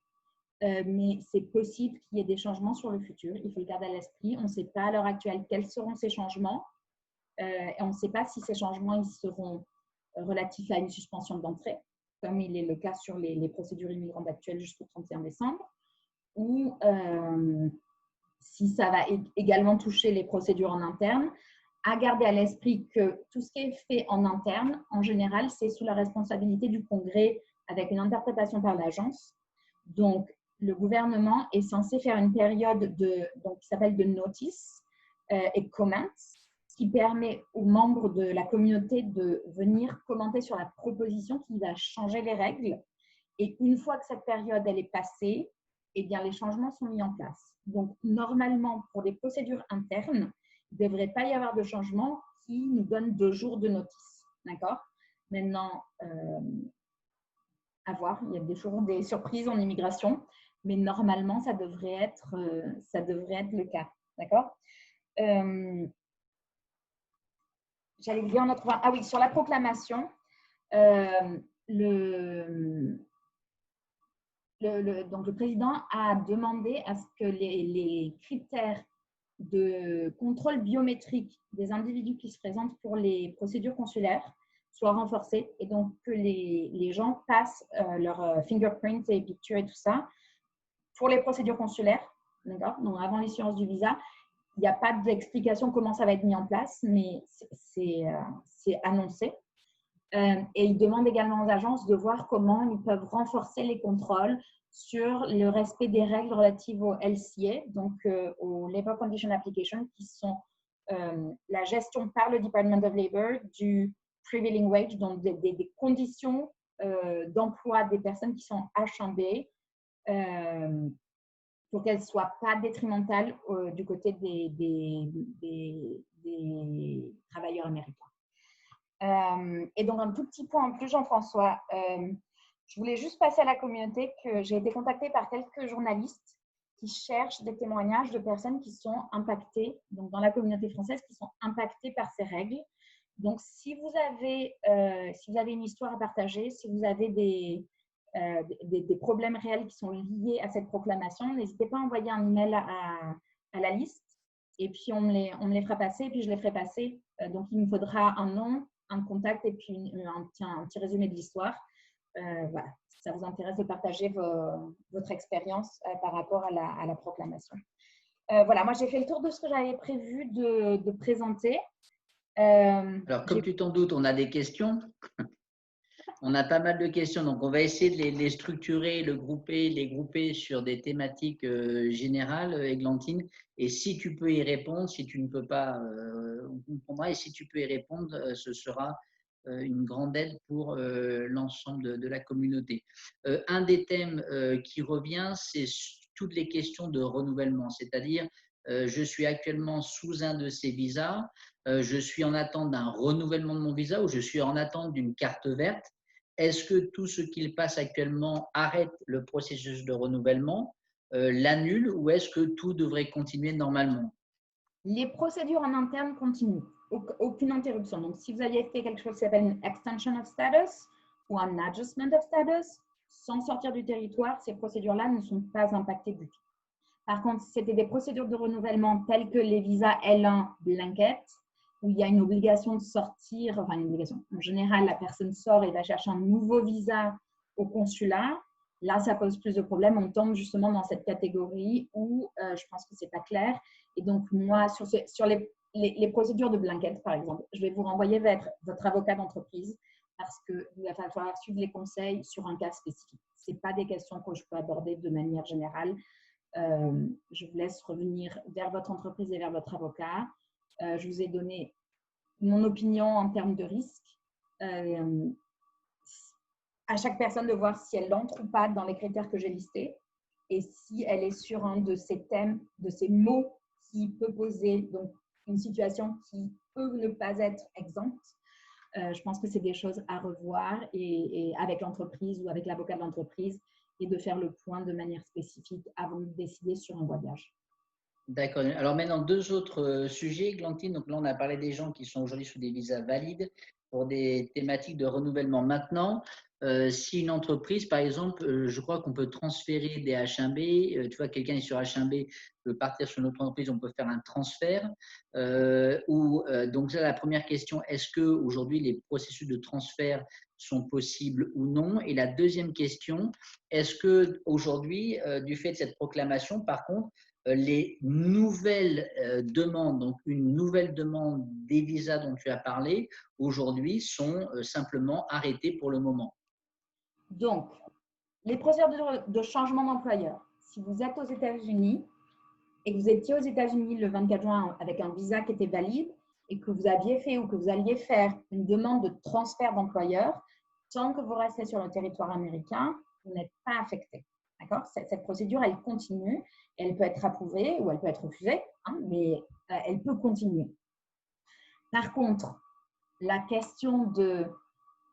mais c'est possible qu'il y ait des changements sur le futur. Il faut le garder à l'esprit. On ne sait pas à l'heure actuelle quels seront ces changements et on ne sait pas si ces changements ils seront relatifs à une suspension d'entrée, comme il est le cas sur les procédures immigrantes actuelles jusqu'au 31 décembre, ou si ça va également toucher les procédures en interne. À garder à l'esprit que tout ce qui est fait en interne, en général, c'est sous la responsabilité du Congrès avec une interprétation par l'agence. Donc, le gouvernement est censé faire une période qui s'appelle de notice et comments, qui permet aux membres de la communauté de venir commenter sur la proposition qui va changer les règles. Et une fois que cette période elle est passée, eh bien, les changements sont mis en place. Donc, normalement, pour des procédures internes, il ne devrait pas y avoir de changement qui nous donne 2 jours de notice. D'accord ? Maintenant, à voir, il y a des surprises en immigration, mais normalement, ça devrait être le cas. D'accord ? J'allais dire un autre point. Ah oui, sur la proclamation, le donc le président a demandé à ce que les critères de contrôle biométrique des individus qui se présentent pour les procédures consulaires soient renforcés et donc que les gens passent leur fingerprint et picture et tout ça pour les procédures consulaires, d'accord? Donc avant l'échéance du visa, il n'y a pas d'explication comment ça va être mis en place, mais c'est annoncé. Et il demande également aux agences de voir comment ils peuvent renforcer les contrôles sur le respect des règles relatives au LCA, donc au Labor Condition Application, qui sont la gestion par le Department of Labor du prevailing wage, donc des conditions d'emploi des personnes qui sont H1B, pour qu'elles ne soient pas détrimentales du côté des travailleurs américains. Et donc, un tout petit point en plus, Jean-François, je voulais juste passer à la communauté que j'ai été contactée par quelques journalistes qui cherchent des témoignages de personnes qui sont impactées, donc dans la communauté française, qui sont impactées par ces règles. Donc, si vous avez une histoire à partager, si vous avez des problèmes réels qui sont liés à cette proclamation, n'hésitez pas à envoyer un email à la liste et puis on me les fera passer et puis je les ferai passer. Donc, il me faudra un nom, un contact et puis un petit résumé de l'histoire. Voilà, si ça vous intéresse de partager votre expérience par rapport à la proclamation. Voilà, moi j'ai fait le tour de ce que j'avais prévu de présenter. Alors, comme tu t'en doutes, on a des questions. On a pas mal de questions, donc on va essayer de les structurer, les grouper sur des thématiques générales, Églantine. Et si tu peux y répondre, si tu ne peux pas, on comprendra. Et si tu peux y répondre, ce sera une grande aide pour l'ensemble de la communauté. Un des thèmes qui revient, c'est toutes les questions de renouvellement, c'est-à-dire je suis actuellement sous un de ces visas, je suis en attente d'un renouvellement de mon visa ou je suis en attente d'une carte verte. Est-ce que tout ce qu'il passe actuellement arrête le processus de renouvellement, l'annule ou est-ce que tout devrait continuer normalement? Les procédures en interne continuent, aucune interruption. Donc, si vous aviez fait quelque chose qui s'appelle une extension of status ou un adjustment of status, sans sortir du territoire, ces procédures-là ne sont pas impactées du tout. Par contre, si c'était des procédures de renouvellement telles que les visas L1 blanket, où il y a une obligation de sortir, enfin une obligation, en général, la personne sort et va chercher un nouveau visa au consulat. Là, ça pose plus de problèmes. On tombe justement dans cette catégorie où je pense que ce n'est pas clair. Et donc, moi, sur les procédures de blanket, par exemple, je vais vous renvoyer vers votre avocat d'entreprise parce qu'il va falloir suivre les conseils sur un cas spécifique. Ce n'est pas des questions que je peux aborder de manière générale. Je vous laisse revenir vers votre entreprise et vers votre avocat. Je vous ai donné mon opinion en termes de risque. À chaque personne de voir si elle entre ou pas dans les critères que j'ai listés et si elle est sur un de ces thèmes, de ces mots qui peut poser donc, une situation qui peut ne pas être exempte. Je pense que c'est des choses à revoir et avec l'entreprise ou avec l'avocat de l'entreprise et de faire le point de manière spécifique avant de décider sur un voyage. D'accord. Alors maintenant, deux autres sujets, Glantine. Donc là, on a parlé des gens qui sont aujourd'hui sous des visas valides pour des thématiques de renouvellement. Maintenant, si une entreprise, par exemple, je crois qu'on peut transférer des H1B, tu vois, quelqu'un est sur H1B, peut partir sur une autre entreprise, on peut faire un transfert. Donc ça, la première question, est-ce qu'aujourd'hui, les processus de transfert sont possibles ou non? Et la deuxième question, est-ce qu'aujourd'hui, du fait de cette proclamation, par contre, les nouvelles demandes, donc une nouvelle demande des visas dont tu as parlé, aujourd'hui sont simplement arrêtées pour le moment? Donc, les procédures de changement d'employeur. Si vous êtes aux États-Unis et que vous étiez aux États-Unis le 24 juin avec un visa qui était valide et que vous aviez fait ou que vous alliez faire une demande de transfert d'employeur, tant que vous restez sur le territoire américain, vous n'êtes pas affecté. D'accord ? Cette procédure, elle continue. Elle peut être approuvée ou elle peut être refusée, hein, mais elle peut continuer. Par contre, la question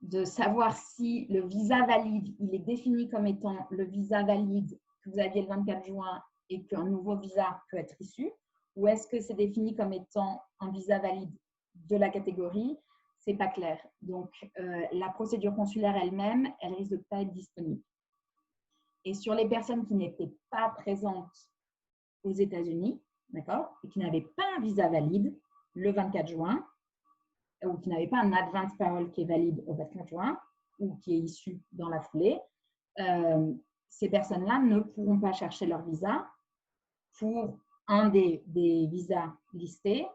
de savoir si le visa valide, il est défini comme étant le visa valide que vous aviez le 24 juin et qu'un nouveau visa peut être issu, ou est-ce que c'est défini comme étant un visa valide de la catégorie? C'est pas clair. Donc, la procédure consulaire elle-même, elle risque de pas être disponible. Et sur les personnes qui n'étaient pas présentes aux États-Unis, d'accord, et qui n'avaient pas un visa valide le 24 juin, ou qui n'avaient pas un advance parole qui est valide au 24 juin, ou qui est issu dans la foulée, ces personnes-là ne pourront pas chercher leur visa pour un des visas listés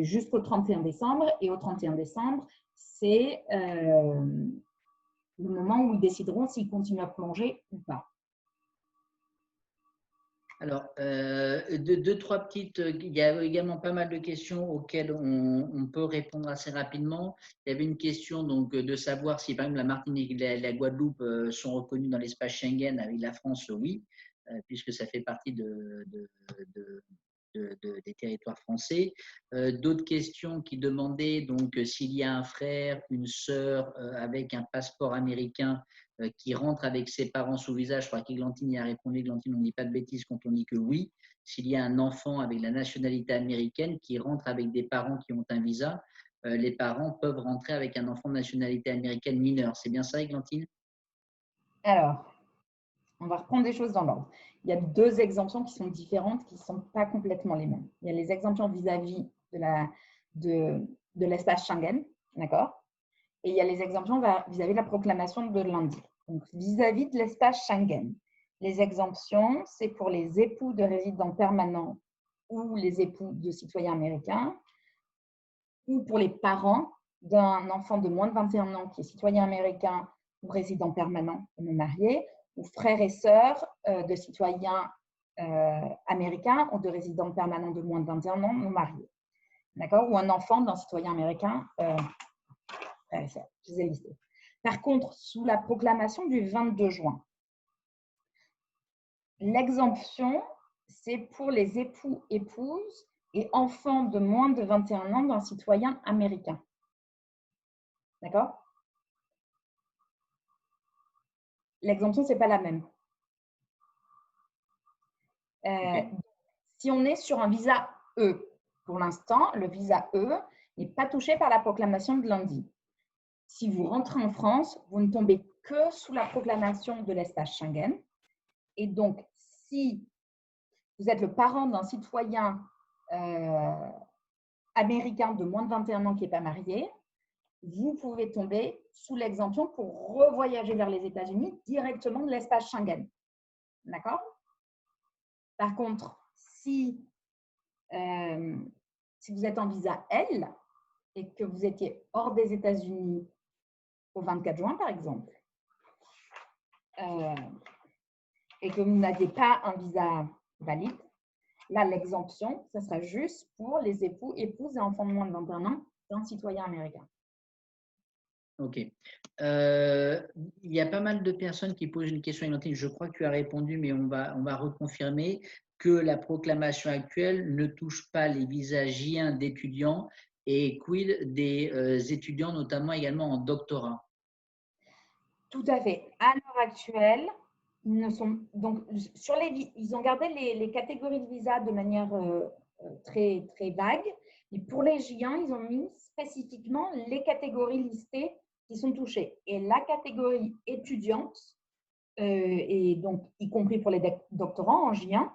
jusqu'au 31 décembre. Et au 31 décembre, c'est le moment où ils décideront s'ils continuent à prolonger ou pas. Alors, deux, trois petites. Il y a également pas mal de questions auxquelles on peut répondre assez rapidement. Il y avait une question donc de savoir si, par exemple, la Martinique et la Guadeloupe sont reconnues dans l'espace Schengen avec la France, oui, puisque ça fait partie des territoires français. D'autres questions qui demandaient donc s'il y a un frère, une sœur avec un passeport américain qui rentre avec ses parents sous visa. Je crois qu'Églantine y a répondu. Églantine, on ne dit pas de bêtises quand on dit que oui. S'il y a un enfant avec la nationalité américaine qui rentre avec des parents qui ont un visa, les parents peuvent rentrer avec un enfant de nationalité américaine mineure. C'est bien ça, Églantine? Alors, on va reprendre des choses dans l'ordre. Il y a deux exemptions qui sont différentes, qui ne sont pas complètement les mêmes. Il y a les exemptions vis-à-vis de l'espace Schengen, d'accord? Et il y a les exemptions vis-à-vis de la proclamation de lundi. Donc, vis-à-vis de l'espace Schengen, les exemptions, c'est pour les époux de résidents permanents ou les époux de citoyens américains, ou pour les parents d'un enfant de moins de 21 ans qui est citoyen américain ou résident permanent et non marié, ou frères et sœurs de citoyens américains ou de résidents permanents de moins de 21 ans non mariés. D'accord? Ou un enfant d'un citoyen américain frères et sœurs. Je les ai listés. Par contre, sous la proclamation du 22 juin, l'exemption, c'est pour les époux, épouses et enfants de moins de 21 ans d'un citoyen américain. D'accord? L'exemption, ce n'est pas la même. Okay. Si on est sur un visa E, pour l'instant, le visa E n'est pas touché par la proclamation de lundi. Si vous rentrez en France, vous ne tombez que sous la proclamation de l'espace Schengen. Et donc, si vous êtes le parent d'un citoyen américain de moins de 21 ans qui n'est pas marié, vous pouvez tomber sous l'exemption pour revoyager vers les États-Unis directement de l'espace Schengen. D'accord? Par contre, si vous êtes en visa L et que vous étiez hors des États-Unis au 24 juin, par exemple, et que vous n'aviez pas un visa valide, là, l'exemption, ce sera juste pour les époux, épouses et enfants de moins de 21 ans d'un citoyen américain. Ok. Il y a pas mal de personnes qui posent une question, Églantine. Je crois que tu as répondu, mais on va reconfirmer que la proclamation actuelle ne touche pas les visas J1 d'étudiants et quid des étudiants, notamment également en doctorat. Tout à fait. À l'heure actuelle, ils ne sont donc ils ont gardé les catégories de visas de manière très très vague. Et pour les J1, ils ont mis spécifiquement les catégories listées qui sont touchées. Et la catégorie étudiante, et donc y compris pour les doctorants en J1,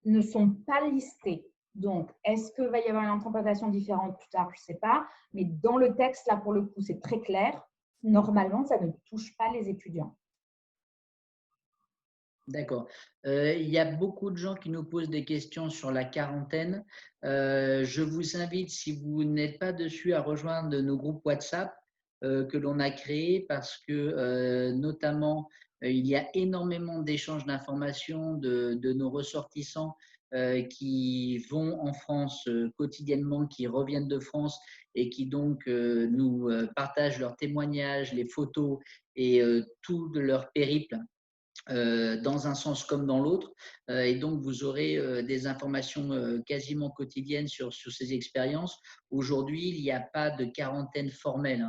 ne sont pas listés. Donc, est-ce qu'il va y avoir une interprétation différente plus tard? Je ne sais pas. Mais dans le texte, là, pour le coup, c'est très clair. Normalement, ça ne touche pas les étudiants. D'accord. Il y a beaucoup de gens qui nous posent des questions sur la quarantaine. Je vous invite, si vous n'êtes pas dessus, à rejoindre nos groupes WhatsApp que l'on a créés parce que notamment, il y a énormément d'échanges d'informations de nos ressortissants qui vont en France quotidiennement, qui reviennent de France et qui donc nous partagent leurs témoignages, les photos et tout de leur périple. Dans un sens comme dans l'autre. Et donc, vous aurez des informations quasiment quotidiennes sur ces expériences. Aujourd'hui, il n'y a pas de quarantaine formelle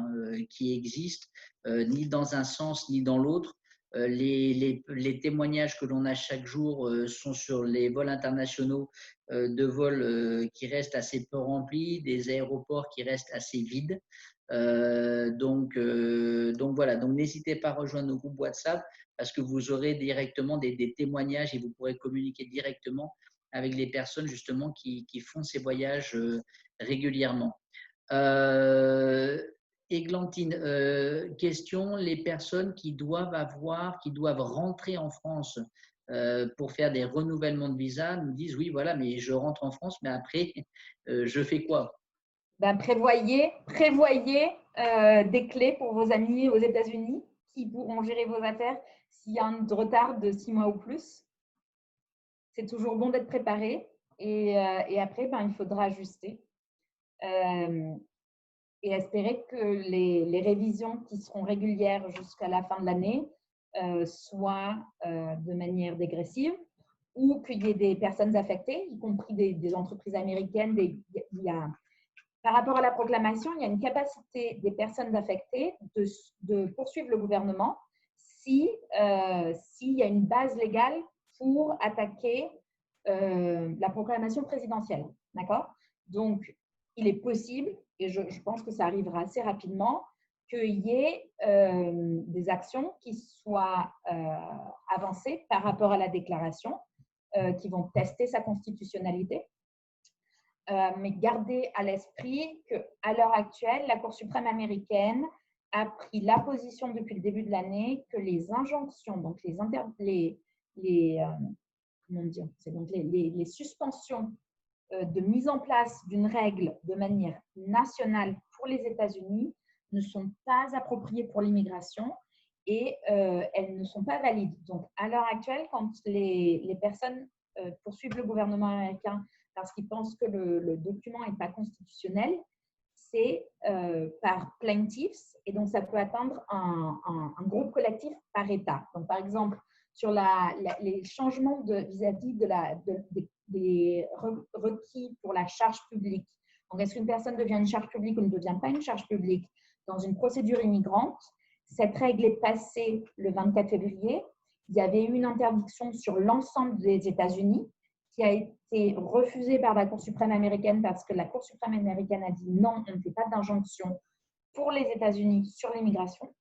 qui existe, ni dans un sens ni dans l'autre. Les témoignages que l'on a chaque jour sont sur les vols internationaux de vols qui restent assez peu remplis, des aéroports qui restent assez vides. Donc voilà, donc n'hésitez pas à rejoindre nos groupes WhatsApp parce que vous aurez directement des témoignages et vous pourrez communiquer directement avec les personnes justement qui font ces voyages régulièrement. Églantine, question, les personnes qui doivent rentrer en France pour faire des renouvellements de visa nous disent oui, voilà, mais je rentre en France, mais après, je fais quoi? Ben, prévoyez des clés pour vos amis aux États-Unis qui pourront gérer vos affaires s'il y a un retard de 6 mois ou plus. C'est toujours bon d'être préparé et après, ben, il faudra ajuster et espérer que les révisions qui seront régulières jusqu'à la fin de l'année soient de manière dégressive ou qu'il y ait des personnes affectées, y compris des entreprises américaines. Par rapport à la proclamation, il y a une capacité des personnes affectées de poursuivre le gouvernement s'il y a une base légale pour attaquer la proclamation présidentielle. D'accord? Donc, il est possible, et je pense que ça arrivera assez rapidement, qu'il y ait des actions qui soient avancées par rapport à la déclaration, qui vont tester sa constitutionnalité. Mais gardez à l'esprit qu'à l'heure actuelle, la Cour suprême américaine a pris la position depuis le début de l'année que les injonctions, donc les suspensions de mise en place d'une règle de manière nationale pour les États-Unis ne sont pas appropriées pour l'immigration et elles ne sont pas valides. Donc, à l'heure actuelle, quand les personnes poursuivent le gouvernement américain parce qu'ils pensent que le document n'est pas constitutionnel, c'est par plaintiffs et donc ça peut atteindre un groupe collectif par État. Donc, par exemple, sur les changements vis-à-vis des requis pour la charge publique. Donc, est-ce qu'une personne devient une charge publique ou ne devient pas une charge publique dans une procédure immigrante? Cette règle est passée le 24 février. Il y avait eu une interdiction sur l'ensemble des États-Unis qui a été refusée par la Cour suprême américaine parce que la Cour suprême américaine a dit non, on ne fait pas d'injonction pour les États-Unis sur l'immigration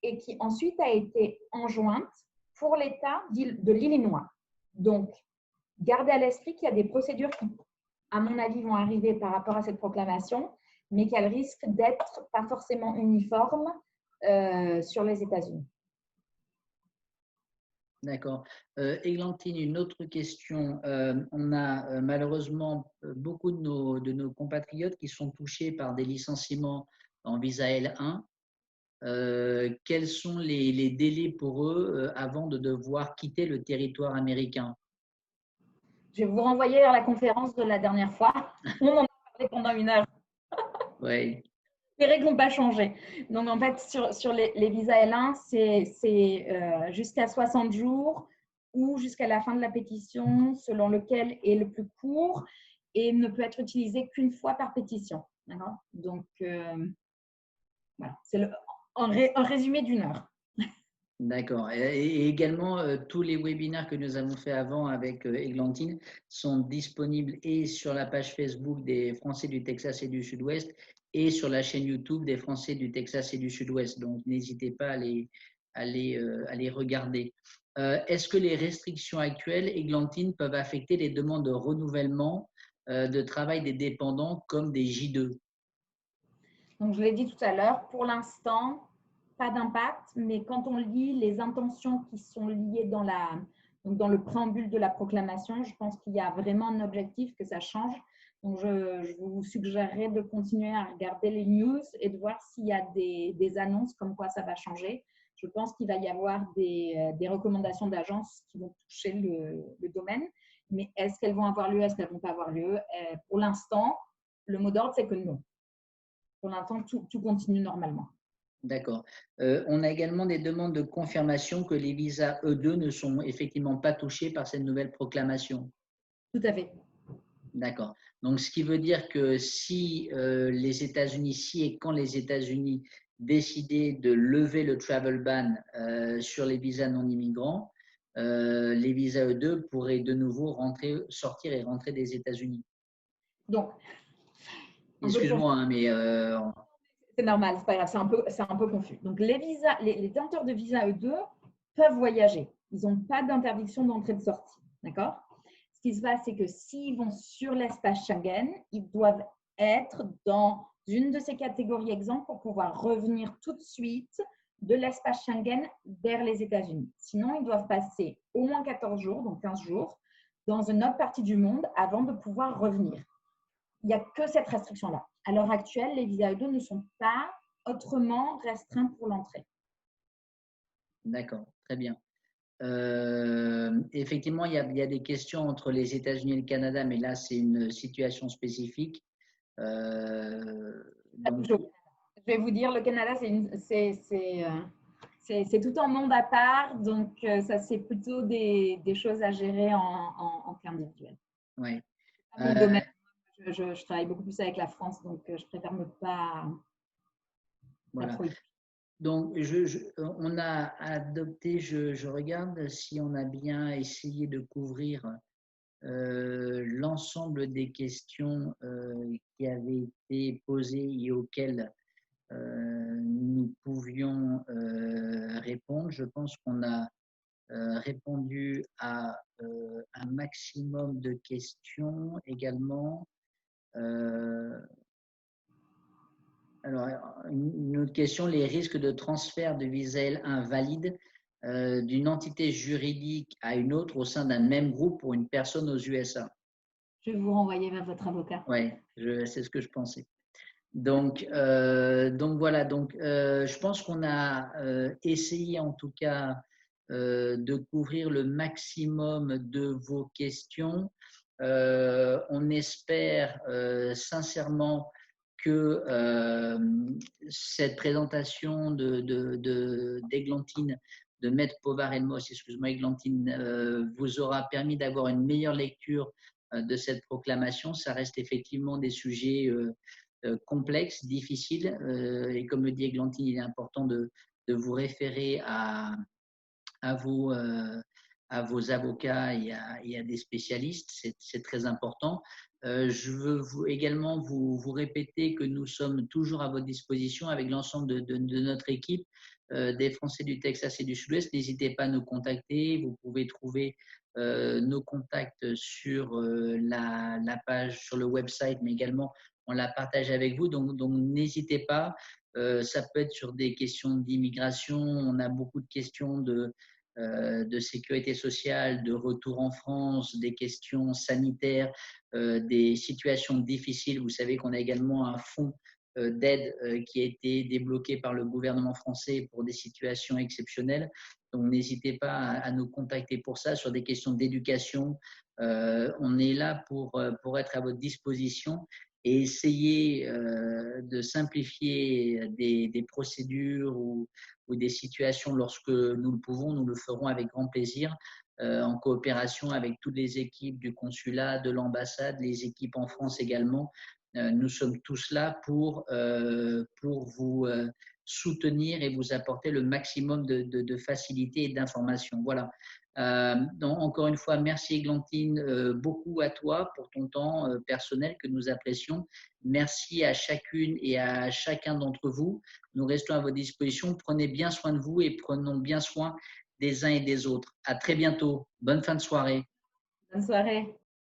et qui ensuite a été enjointe pour l'État de l'Illinois. Donc, gardez à l'esprit qu'il y a des procédures qui, à mon avis, vont arriver par rapport à cette proclamation, mais qu'elles risquent d'être pas forcément uniformes sur les États-Unis. D'accord. Églantine, une autre question. On a malheureusement beaucoup de nos compatriotes qui sont touchés par des licenciements en visa L1. Quels sont les délais pour eux avant de devoir quitter le territoire américain? Je vais vous renvoyer vers la conférence de la dernière fois. On en a parlé pendant 1 heure. Oui. Les règles n'ont pas changé. Donc, en fait, sur les visas L1, c'est jusqu'à 60 jours ou jusqu'à la fin de la pétition, selon lequel est le plus court et ne peut être utilisé qu'une fois par pétition. Donc, voilà, c'est un résumé d'1 heure. D'accord. Et également, tous les webinaires que nous avons fait avant avec Églantine sont disponibles et sur la page Facebook des Français du Texas et du Sud-Ouest et sur la chaîne YouTube des Français du Texas et du Sud-Ouest. Donc, n'hésitez pas à les regarder. Est-ce que les restrictions actuelles, Églantine, peuvent affecter les demandes de renouvellement de travail des dépendants comme des J2? Donc, je l'ai dit tout à l'heure, pour l'instant, pas d'impact, mais quand on lit les intentions qui sont liées dans le préambule de la proclamation, je pense qu'il y a vraiment un objectif que ça change. Donc, je vous suggérerais de continuer à regarder les news et de voir s'il y a des annonces comme quoi ça va changer. Je pense qu'il va y avoir des recommandations d'agences qui vont toucher le domaine, mais est-ce qu'elles vont avoir lieu, est-ce qu'elles ne vont pas avoir lieu? Pour l'instant, le mot d'ordre, c'est que non. Pour l'instant, tout continue normalement. D'accord. On a également des demandes de confirmation que les visas E2 ne sont effectivement pas touchés par cette nouvelle proclamation. Tout à fait. D'accord. Donc, ce qui veut dire que si les États-Unis, si et quand les États-Unis décidaient de lever le travel ban sur les visas non immigrants, les visas E2 pourraient de nouveau sortir et rentrer des États-Unis. Donc, excuse-moi, hein, mais C'est normal, c'est pas grave, c'est un peu confus. Donc, les détenteurs de visa E2 peuvent voyager. Ils n'ont pas d'interdiction d'entrée-de-sortie. D'accord? Ce qui se passe, c'est que s'ils vont sur l'espace Schengen, ils doivent être dans une de ces catégories exemples pour pouvoir revenir tout de suite de l'espace Schengen vers les États-Unis. Sinon, ils doivent passer au moins 14 jours, donc 15 jours, dans une autre partie du monde avant de pouvoir revenir. Il n'y a que cette restriction-là. À l'heure actuelle, les visas E2 ne sont pas autrement restreints pour l'entrée. D'accord, très bien. Effectivement, il y a des questions entre les États-Unis et le Canada, mais là, c'est une situation spécifique. Donc, je vais vous dire, le Canada, c'est tout un monde à part, donc ça, c'est plutôt des choses à gérer en cas individuel. Oui. Mon domaine, je travaille beaucoup plus avec la France, donc je préfère ne pas. Voilà. Donc, on a adopté, je regarde si on a bien essayé de couvrir l'ensemble des questions qui avaient été posées et auxquelles nous pouvions répondre. Je pense qu'on a répondu à un maximum de questions également. Alors, une autre question, les risques de transfert de visa L1 valide d'une entité juridique à une autre au sein d'un même groupe pour une personne aux USA. Je vais vous renvoyer vers votre avocat. Oui, c'est ce que je pensais. Donc voilà, je pense qu'on a essayé en tout cas de couvrir le maximum de vos questions. On espère sincèrement que cette présentation d'Églantine, de Maître Povar-Elmos, excuse-moi Églantine, vous aura permis d'avoir une meilleure lecture de cette proclamation. Ça reste effectivement des sujets complexes, difficiles, et comme le dit Églantine, il est important de vous référer à vos avocats et à des spécialistes, c'est très important. Je veux également vous répéter que nous sommes toujours à votre disposition avec l'ensemble de notre équipe des Français du Texas et du Sud-Ouest. N'hésitez pas à nous contacter. Vous pouvez trouver nos contacts sur la page, sur le website, mais également on la partage avec vous. Donc n'hésitez pas. Ça peut être sur des questions d'immigration. On a beaucoup de questions de sécurité sociale, de retour en France, des questions sanitaires, des situations difficiles. Vous savez qu'on a également un fonds d'aide qui a été débloqué par le gouvernement français pour des situations exceptionnelles. Donc, n'hésitez pas à nous contacter pour ça, sur des questions d'éducation. On est là pour être à votre disposition et essayer de simplifier des procédures ou des situations lorsque nous le pouvons, nous le ferons avec grand plaisir en coopération avec toutes les équipes du consulat, de l'ambassade, les équipes en France également. Nous sommes tous là pour vous soutenir et vous apporter le maximum de facilité et d'informations. Voilà. Donc, encore une fois, merci Églantine, beaucoup à toi pour ton temps personnel que nous apprécions. Merci à chacune et à chacun d'entre vous. Nous restons à votre disposition. Prenez bien soin de vous et prenons bien soin des uns et des autres. À très bientôt. Bonne fin de soirée. Bonne soirée.